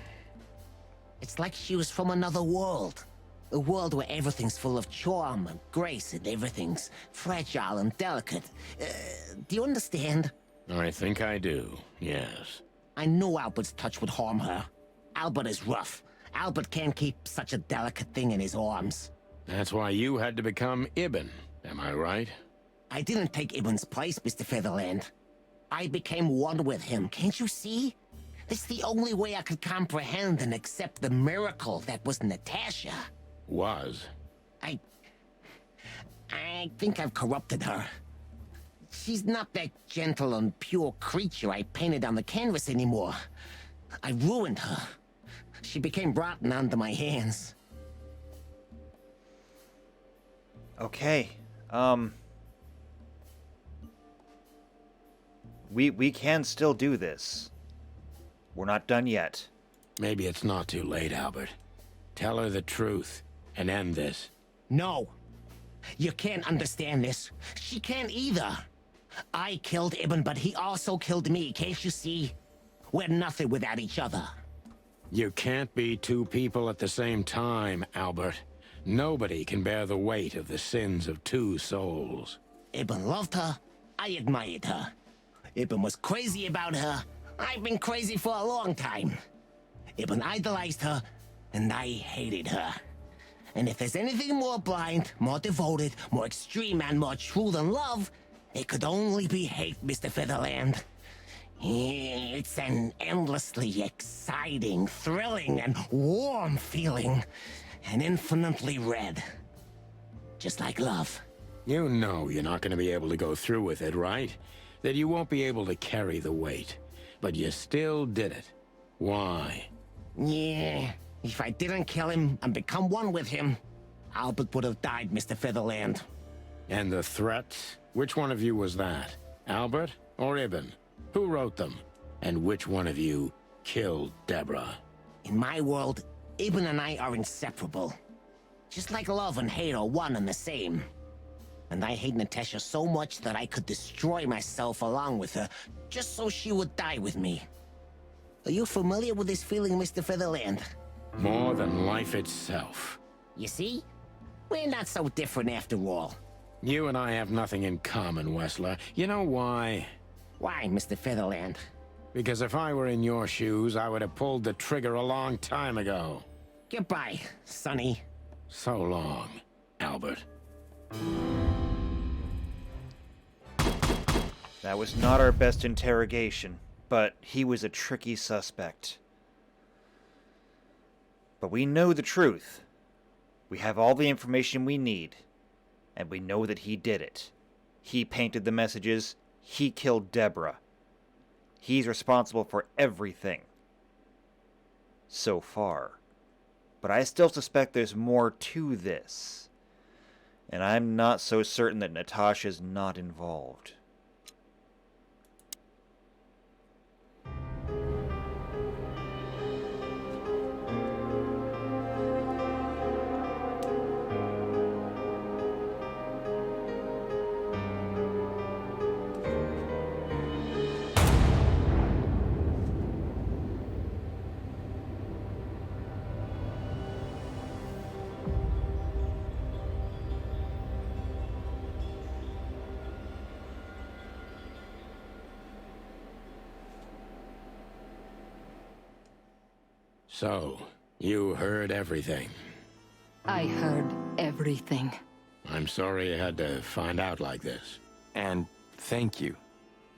It's like she was from another world. A world where everything's full of charm and grace and everything's fragile and delicate. Do you understand? I think I do, yes. I know Albert's touch would harm her. Albert is rough. Albert can't keep such a delicate thing in his arms. That's why you had to become Ibn, am I right? I didn't take Ibn's place, Mr. Featherland. I became one with him, can't you see? That's the only way I could comprehend and accept the miracle that was Natasha. Was? I think I've corrupted her. She's not that gentle and pure creature I painted on the canvas anymore. I ruined her. She became rotten under my hands. Okay. We can still do this. We're not done yet. Maybe it's not too late, Albert. Tell her the truth and end this. No. You can't understand this. She can't either. I killed Ibn, but he also killed me, can't you see? We're nothing without each other. You can't be two people at the same time, Albert. Nobody can bear the weight of the sins of two souls. Ibn loved her. I admired her. Ibn was crazy about her. I've been crazy for a long time. Ibn idolized her, and I hated her. And if there's anything more blind, more devoted, more extreme, and more true than love, it could only be hate, Mr. Featherland. It's an endlessly exciting, thrilling, and warm feeling. And infinitely red. Just like love. You know you're not going to be able to go through with it, right? That you won't be able to carry the weight. But you still did it. Why? Yeah, if I didn't kill him and become one with him, Albert would have died, Mr. Featherland. And the threats? Which one of you was that? Albert or Ibn? Who wrote them? And which one of you killed Deborah? In my world, Ibn and I are inseparable. Just like love and hate are one and the same. And I hate Natasha so much that I could destroy myself along with her, just so she would die with me. Are you familiar with this feeling, Mr. Featherland? More than life itself. You see? We're not so different after all. You and I have nothing in common, Wessler. You know why? Why, Mr. Featherland? Because if I were in your shoes, I would have pulled the trigger a long time ago. Goodbye, Sonny. So long, Albert. That was not our best interrogation, but he was a tricky suspect. But we know the truth. We have all the information we need, and we know that he did it. He painted the messages. He killed Deborah. He's responsible for everything. So far. But I still suspect there's more to this. And I'm not so certain that Natasha's not involved. So, you heard everything. I heard everything. I'm sorry you had to find out like this. And thank you.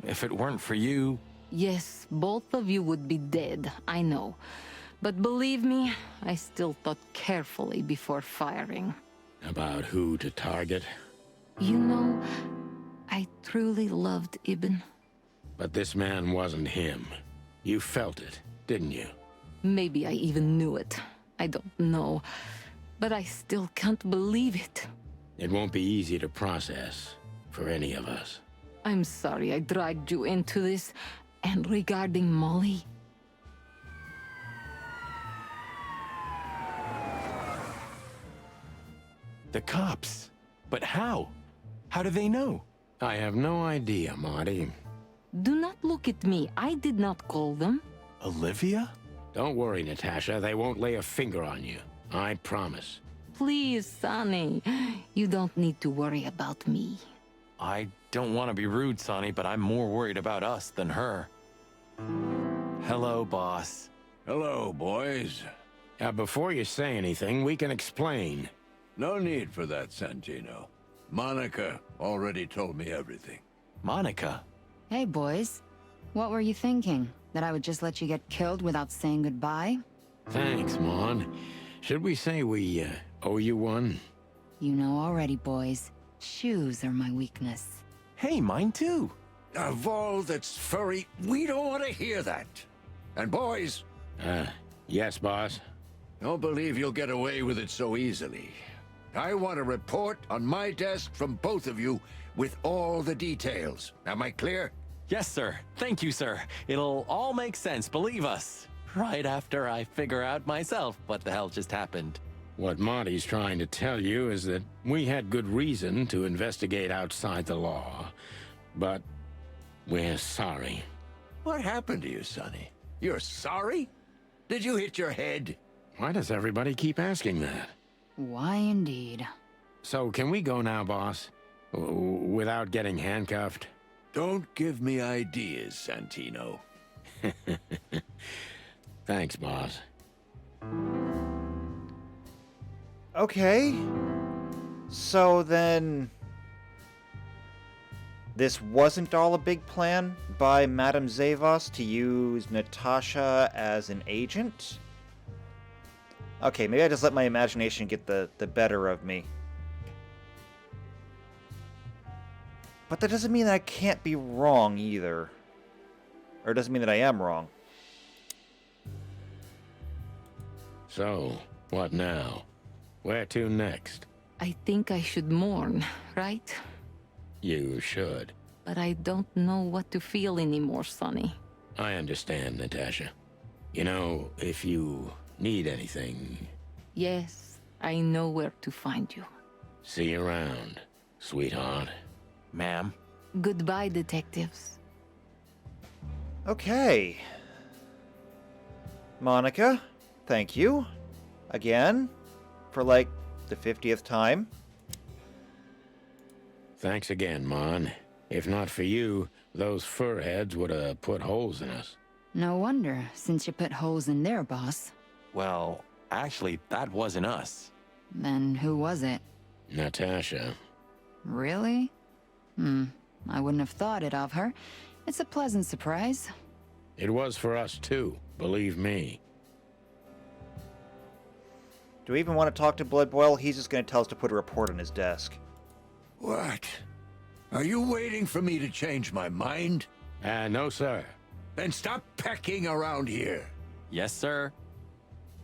If it weren't for you... Yes, both of you would be dead, I know. But believe me, I still thought carefully before firing. About who to target? You know, I truly loved Ibn. But this man wasn't him. You felt it, didn't you? Maybe I even knew it. I don't know. But I still can't believe it. It won't be easy to process for any of us. I'm sorry I dragged you into this. And regarding Molly, The cops. But how? How do they know? I have no idea, Marty. do not look at me. I did not call them. Olivia? Don't worry, Natasha. They won't lay a finger on you. I promise. Please, Sonny. You don't need to worry about me. I don't want to be rude, Sonny, but I'm more worried about us than her. Hello, boss. Hello, boys. Before you say anything, we can explain. No need for that, Santino. Monica already told me everything. Monica? Hey, boys. What were you thinking? That I would just let you get killed without saying goodbye? Thanks, Mon. Should we say we owe you one? You know already, boys. Shoes are my weakness. Hey, mine too. Of all that's furry, we don't want to hear that. And boys, Yes, boss. don't believe you'll get away with it so easily. I want a report on my desk from both of you with all the details. Am I clear? Yes, sir. Thank you, sir. It'll all make sense, believe us. Right after I figure out myself what the hell just happened. What Marty's trying to tell you is that we had good reason to investigate outside the law, but we're sorry. What happened to you, Sonny? You're sorry? Did you hit your head? Why does everybody keep asking that? Why indeed? So can we go now, boss? Without getting handcuffed? Don't give me ideas, Santino. Thanks, boss. Okay. So then... this wasn't all a big plan by Madame Zavos to use Natasha as an agent? Okay, maybe I just let my imagination get the better of me. But that doesn't mean that I can't be wrong either. Or it doesn't mean that I am wrong. So, what now? Where to next? I think I should mourn, right? You should. But I don't know what to feel anymore, Sonny. I understand, Natasha. You know, if you need anything, Yes, I know where to find you. see you around, sweetheart. Ma'am? Goodbye, detectives. Okay. Monica, thank you. Again. For like the 50th time. Thanks again, Mon. If not for you, those fur heads would have put holes in us. No wonder, since you put holes in their boss. Well, actually, that wasn't us. Then who was it? Natasha. Really? I wouldn't have thought it of her. It's a pleasant surprise. It was for us too, believe me. Do we even want to talk to Blood Boil? He's just going to tell us to put a report on his desk. What? Are you waiting for me to change my mind? No, sir. Then stop pecking around here. Yes, sir.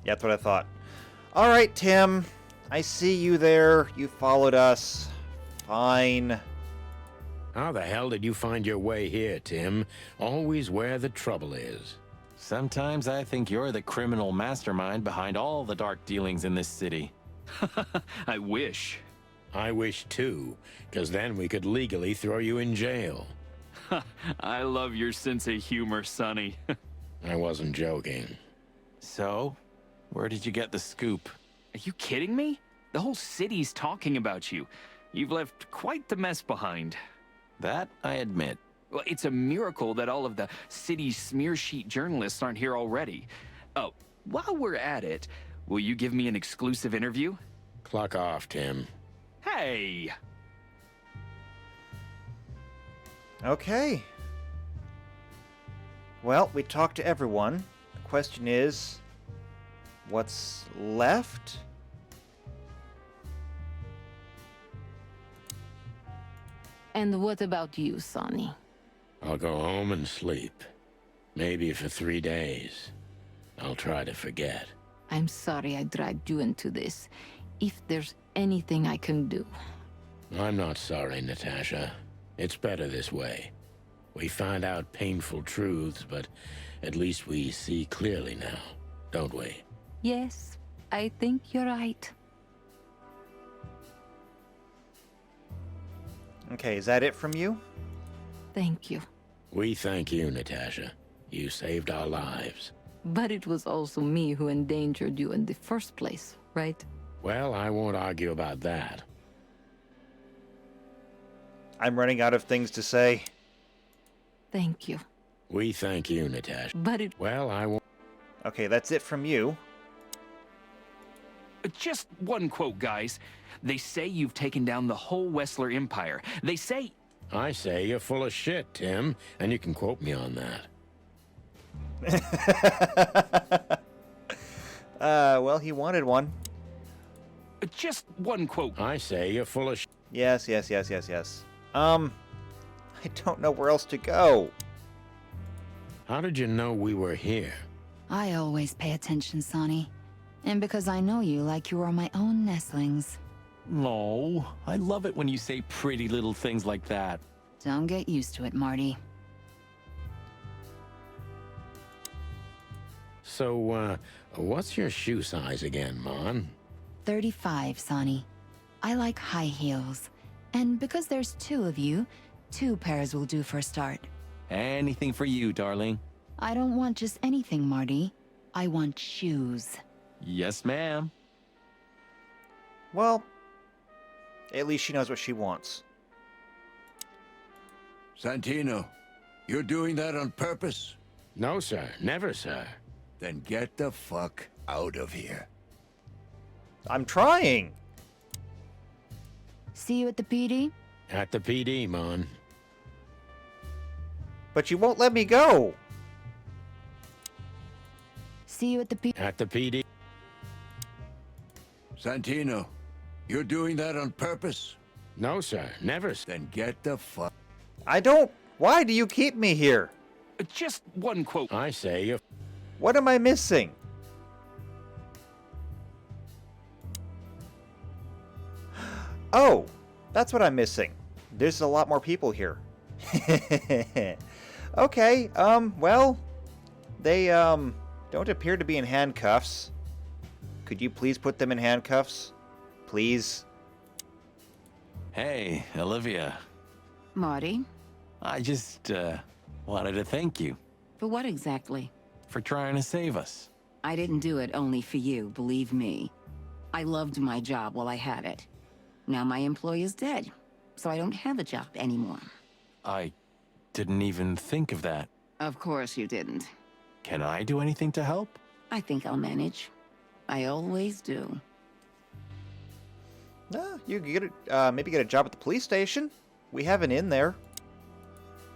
Yeah, that's what I thought. All right, Tim. I see you there. You followed us. Fine. How the hell did you find your way here, Tim? Always where the trouble is. Sometimes I think you're the criminal mastermind behind all the dark dealings in this city. I wish. I wish too, because then we could legally throw you in jail. I love your sense of humor, Sonny. I wasn't joking. So, where did you get the scoop? Are you kidding me? The whole city's talking about you. You've left quite the mess behind. That I admit. Well, it's a miracle that all of the city's smear sheet journalists aren't here already. Oh, while we're at it, will you give me an exclusive interview? Clock off, Tim. Hey! Okay. Well, we talked to everyone. The question is, what's left? And what about you, Sonny? I'll go home and sleep. Maybe for 3 days. I'll try to forget. I'm sorry I dragged you into this. If there's anything I can do. I'm not sorry, Natasha. It's better this way. We find out painful truths, but at least we see clearly now, don't we? Yes, I think you're right. Okay, is that it from you? Thank you. We thank you, Natasha. You saved our lives. But it was also me who endangered you in the first place, right? Well, I won't argue about that. I'm running out of things to say. Thank you. We thank you, Natasha. But it... Well, I won't... Okay, that's it from you. Just one quote, guys. They say you've taken down the whole Wessler Empire. They say... I say you're full of shit, Tim, and you can quote me on that. Well, he wanted one. Just one quote. I say you're full of shit. Yes. I don't know where else to go. How did you know we were here? I always pay attention, Sonny. And because I know you like you are my own nestlings. No, I love it when you say pretty little things like that. Don't get used to it, Marty. So, what's your shoe size again, Mon? 35, Sonny. I like high heels. And because there's 2 of you, 2 pairs will do for a start. Anything for you, darling. I don't want just anything, Marty. I want shoes. Yes, ma'am. Well, at least she knows what she wants. Santino, you're doing that on purpose? No, sir. Never, sir. Then get the fuck out of here. I'm trying. See you at the PD? At the PD, Mon. But you won't let me go. See you at the PD. At the PD. Santino, you're doing that on purpose? No, sir. Never. Then get the fuck... I don't... Why do you keep me here? Just one quote. I say you're... What am I missing? Oh, that's what I'm missing. There's a lot more people here. Okay, well, they, don't appear to be in handcuffs. Could you please put them in handcuffs? Please? Hey, Olivia. Marty? I just, wanted to thank you For what exactly? for trying to save us. I didn't do it only for you, believe me. I loved my job while I had it. Now my employee is dead, so I don't have a job anymore. I didn't even think of that. Of course you didn't. Can I do anything to help? I think I'll manage. I always do. You could get maybe get a job at the police station. We have an inn there.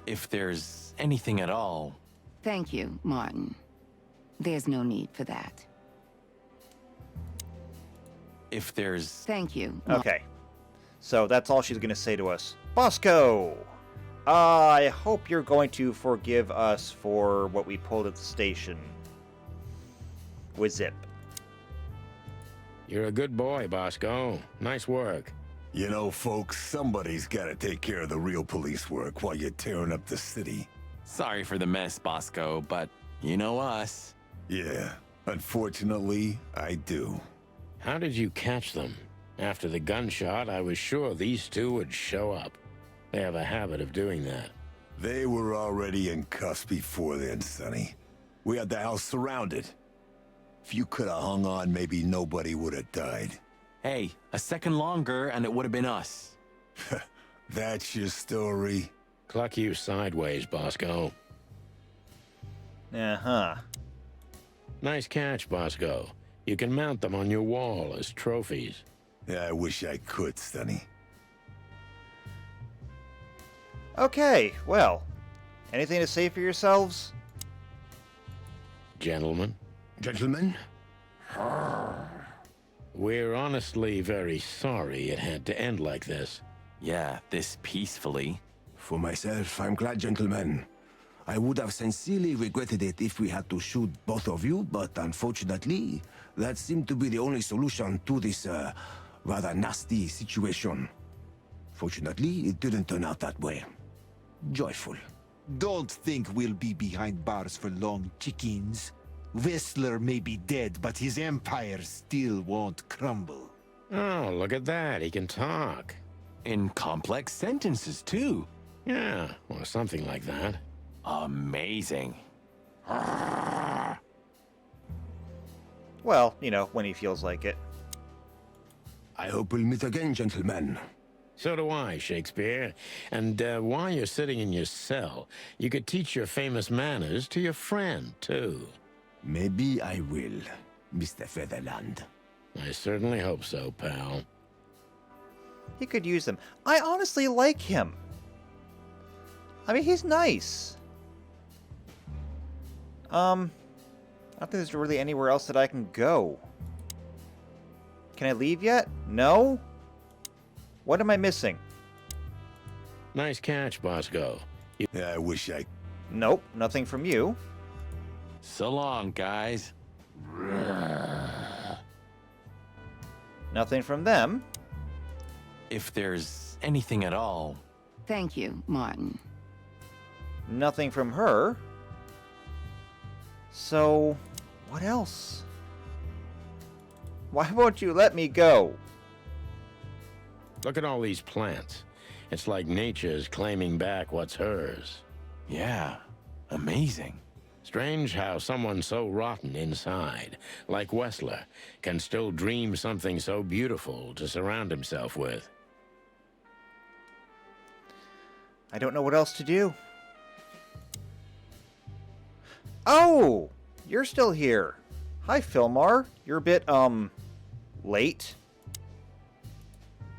If there's anything at all. Thank you, Martin. There's no need for that. If there's... Thank you. Okay. So that's all she's going to say to us. Bosco! I hope you're going to forgive us for what we pulled at the station. With Zip. You're a good boy, Bosco. Nice work. You know, folks, somebody's gotta take care of the real police work while you're tearing up the city. Sorry for the mess, Bosco, but you know us. Yeah, unfortunately, I do. How did you catch them? After the gunshot, I was sure these 2 would show up. They have a habit of doing that. They were already in cuffs before then, Sonny. We had the house surrounded. If you could have hung on, maybe nobody would have died. Hey, a second longer and it would have been us. That's your story? Cluck you sideways, Bosco. Uh-huh. Nice catch, Bosco. You can mount them on your wall as trophies. Yeah, I wish I could, Sonny. Okay, well. Anything to say for yourselves? Gentlemen? Gentlemen? We're honestly very sorry it had to end like this. Yeah, this peacefully. For myself, I'm glad, gentlemen. I would have sincerely regretted it if we had to shoot both of you, but unfortunately, that seemed to be the only solution to this, rather nasty situation. Fortunately, it didn't turn out that way. Joyful. Don't think we'll be behind bars for long, chickens. Whistler may be dead, but his empire still won't crumble. Oh, look at that. He can talk. In complex sentences, too. Yeah, or something like that. Amazing. Well, you know, when he feels like it. I hope we'll meet again, gentlemen. So do I, Shakespeare. And while you're sitting in your cell, you could teach your famous manners to your friend, too. Maybe I will, Mr. Featherland. I certainly hope so, pal. He could use them. I honestly like him. I mean, he's nice. I don't think there's really anywhere else that I can go. Can I leave yet? No? What am I missing? Nice catch, Bosco. Yeah, I wish I... Nope, nothing from you. So long, guys. Nothing from them. If there's anything at all. Thank you, Martin. Nothing from her. So, what else? Why won't you let me go? Look at all these plants. It's like nature's claiming back what's hers. Yeah, amazing. Strange how someone so rotten inside, like Whistler, can still dream something so beautiful to surround himself with. I don't know what else to do. Oh! You're still here. Hi, Philmar. You're a bit, late.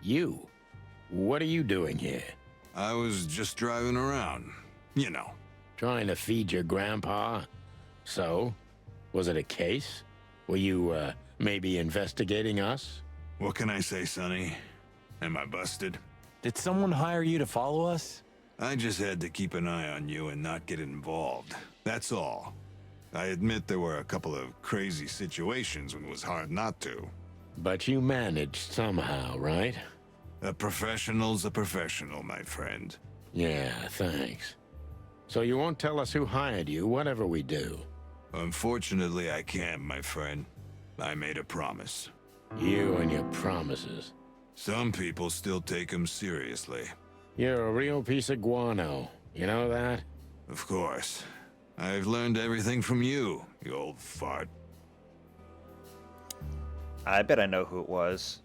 You? What are you doing here? I was just driving around. You know. Trying to feed your grandpa? So? Was it a case? Were you, maybe investigating us? What can I say, Sonny? Am I busted? Did someone hire you to follow us? I just had to keep an eye on you and not get involved. That's all. I admit there were a couple of crazy situations when it was hard not to. But you managed somehow, right? A professional's a professional, my friend. Yeah, thanks. So you won't tell us who hired you, whatever we do? Unfortunately, I can't, my friend. I made a promise. You and your promises. Some people still take them seriously. You're a real piece of guano. You know that? Of course. I've learned everything from you, you old fart. I bet I know who it was.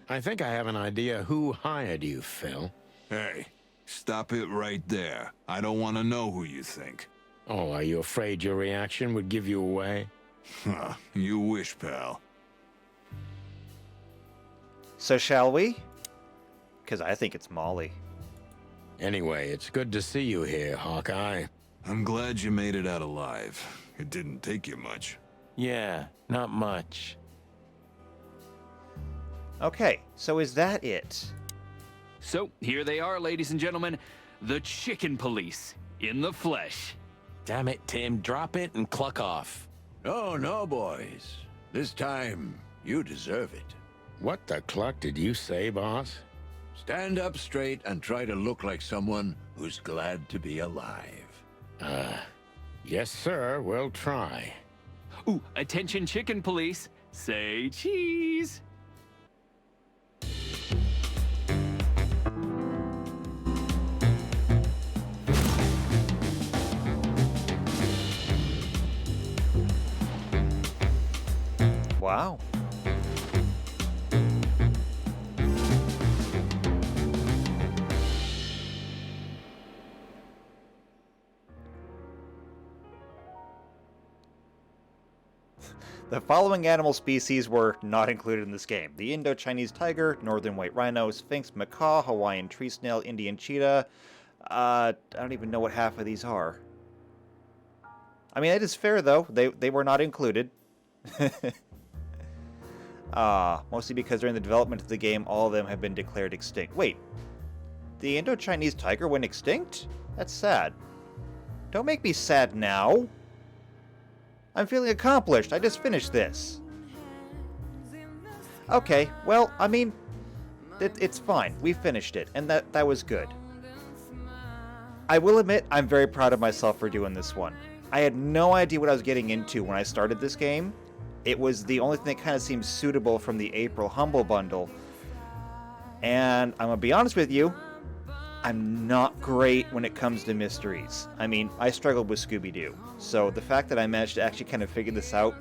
I think I have an idea who hired you, Phil. Hey, stop it right there. I don't want to know who you think. Oh, are you afraid your reaction would give you away? Huh, you wish, pal. So shall we? Because I think it's Molly. Anyway, it's good to see you here, Hawkeye. I'm glad you made it out alive. It didn't take you much. Yeah, not much. Okay, so is that it? So, here they are, ladies and gentlemen. The Chicken Police, in the flesh. Damn it, Tim. Drop it and cluck off. Oh, no, boys. This time, you deserve it. What the cluck did you say, boss? Stand up straight and try to look like someone who's glad to be alive. Yes, sir. We'll try. Ooh, attention Chicken Police. Say cheese. Wow. The following animal species were not included in this game: the Indo-Chinese tiger, northern white rhino, sphinx macaw, Hawaiian tree snail, Indian cheetah. I don't even know what half of these are. I mean, it is fair though. They were not included. Mostly because during the development of the game, all of them have been declared extinct. Wait, the Indo-Chinese tiger went extinct? That's sad. Don't make me sad now. I'm feeling accomplished. I just finished this. Okay, well, I mean, It's fine. We finished it, and that was good. I will admit, I'm very proud of myself for doing this one. I had no idea what I was getting into when I started this game. It was the only thing that kind of seemed suitable from the April Humble Bundle. And I'm gonna be honest with you, I'm not great when it comes to mysteries. I mean, I struggled with Scooby-Doo. So the fact that I managed to actually kind of figure this out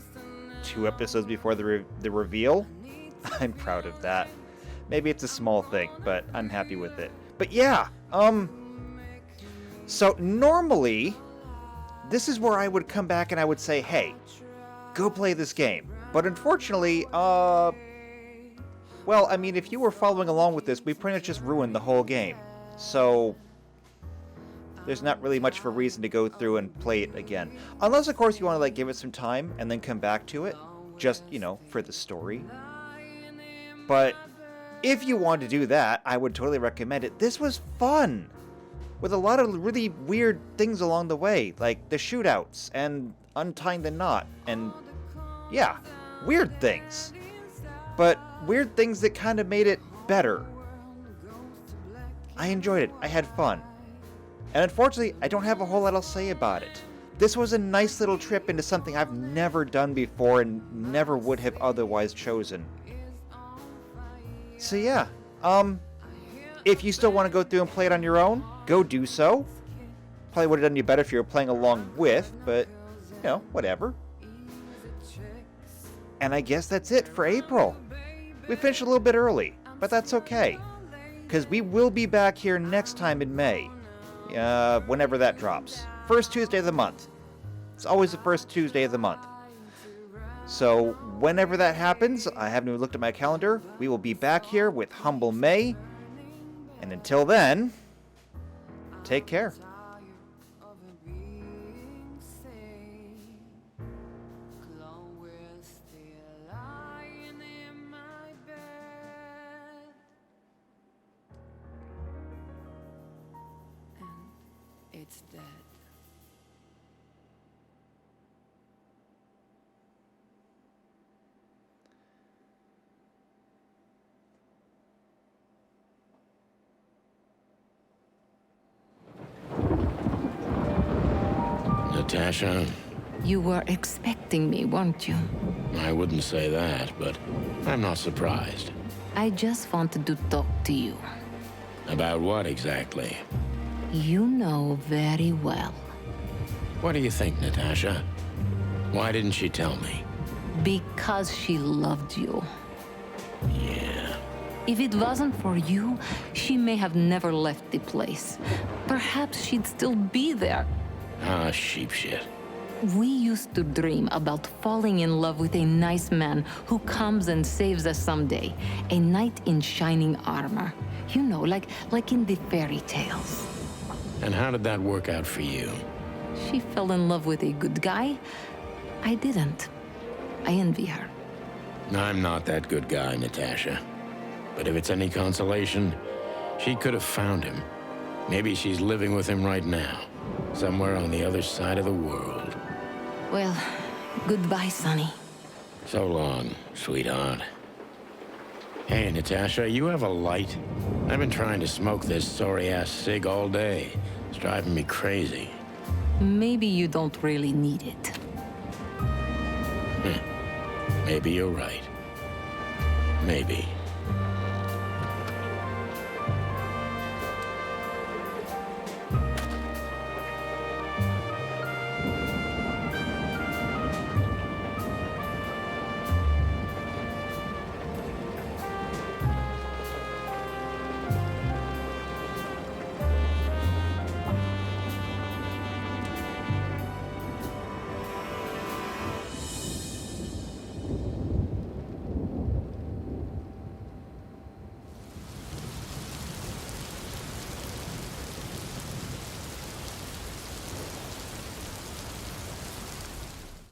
2 episodes before the reveal, I'm proud of that. Maybe it's a small thing, but I'm happy with it. But yeah, so normally, this is where I would come back and I would say, hey, go play this game. But unfortunately, well, I mean, if you were following along with this, we pretty much just ruined the whole game. So, there's not really much of a reason to go through and play it again. Unless, of course, you want to, like, give it some time and then come back to it. Just, you know, for the story. But if you want to do that, I would totally recommend it. This was fun! With a lot of really weird things along the way. Like the shootouts and untying the knot. And, yeah, weird things. But weird things that kind of made it better. I enjoyed it. I had fun. And unfortunately, I don't have a whole lot else to say about it. This was a nice little trip into something I've never done before and never would have otherwise chosen. So yeah, if you still want to go through and play it on your own, go do so. Probably would have done you better if you were playing along with, but, you know, whatever. And I guess that's it for April. We finished a little bit early, but that's okay. Because we will be back here next time in May. Whenever that drops. First Tuesday of the month. It's always the first Tuesday of the month. So, whenever that happens, I haven't even looked at my calendar, we will be back here with Humble May. And until then, take care. It's dead. Natasha? You were expecting me, weren't you? I wouldn't say that, but I'm not surprised. I just wanted to talk to you. About what exactly? You know very well. What do you think, Natasha? Why didn't she tell me? Because she loved you. Yeah. If it wasn't for you, she may have never left the place. Perhaps she'd still be there. Ah, sheep shit. We used to dream about falling in love with a nice man who comes and saves us someday. A knight in shining armor. You know, like in the fairy tales. And how did that work out for you? She fell in love with a good guy. I didn't. I envy her. I'm not that good guy, Natasha. But if it's any consolation, she could have found him. Maybe she's living with him right now. Somewhere on the other side of the world. Well, goodbye, Sonny. So long, sweetheart. Hey, Natasha, you have a light? I've been trying to smoke this sorry-ass cig all day. It's driving me crazy. Maybe you don't really need it. Maybe you're right. Maybe.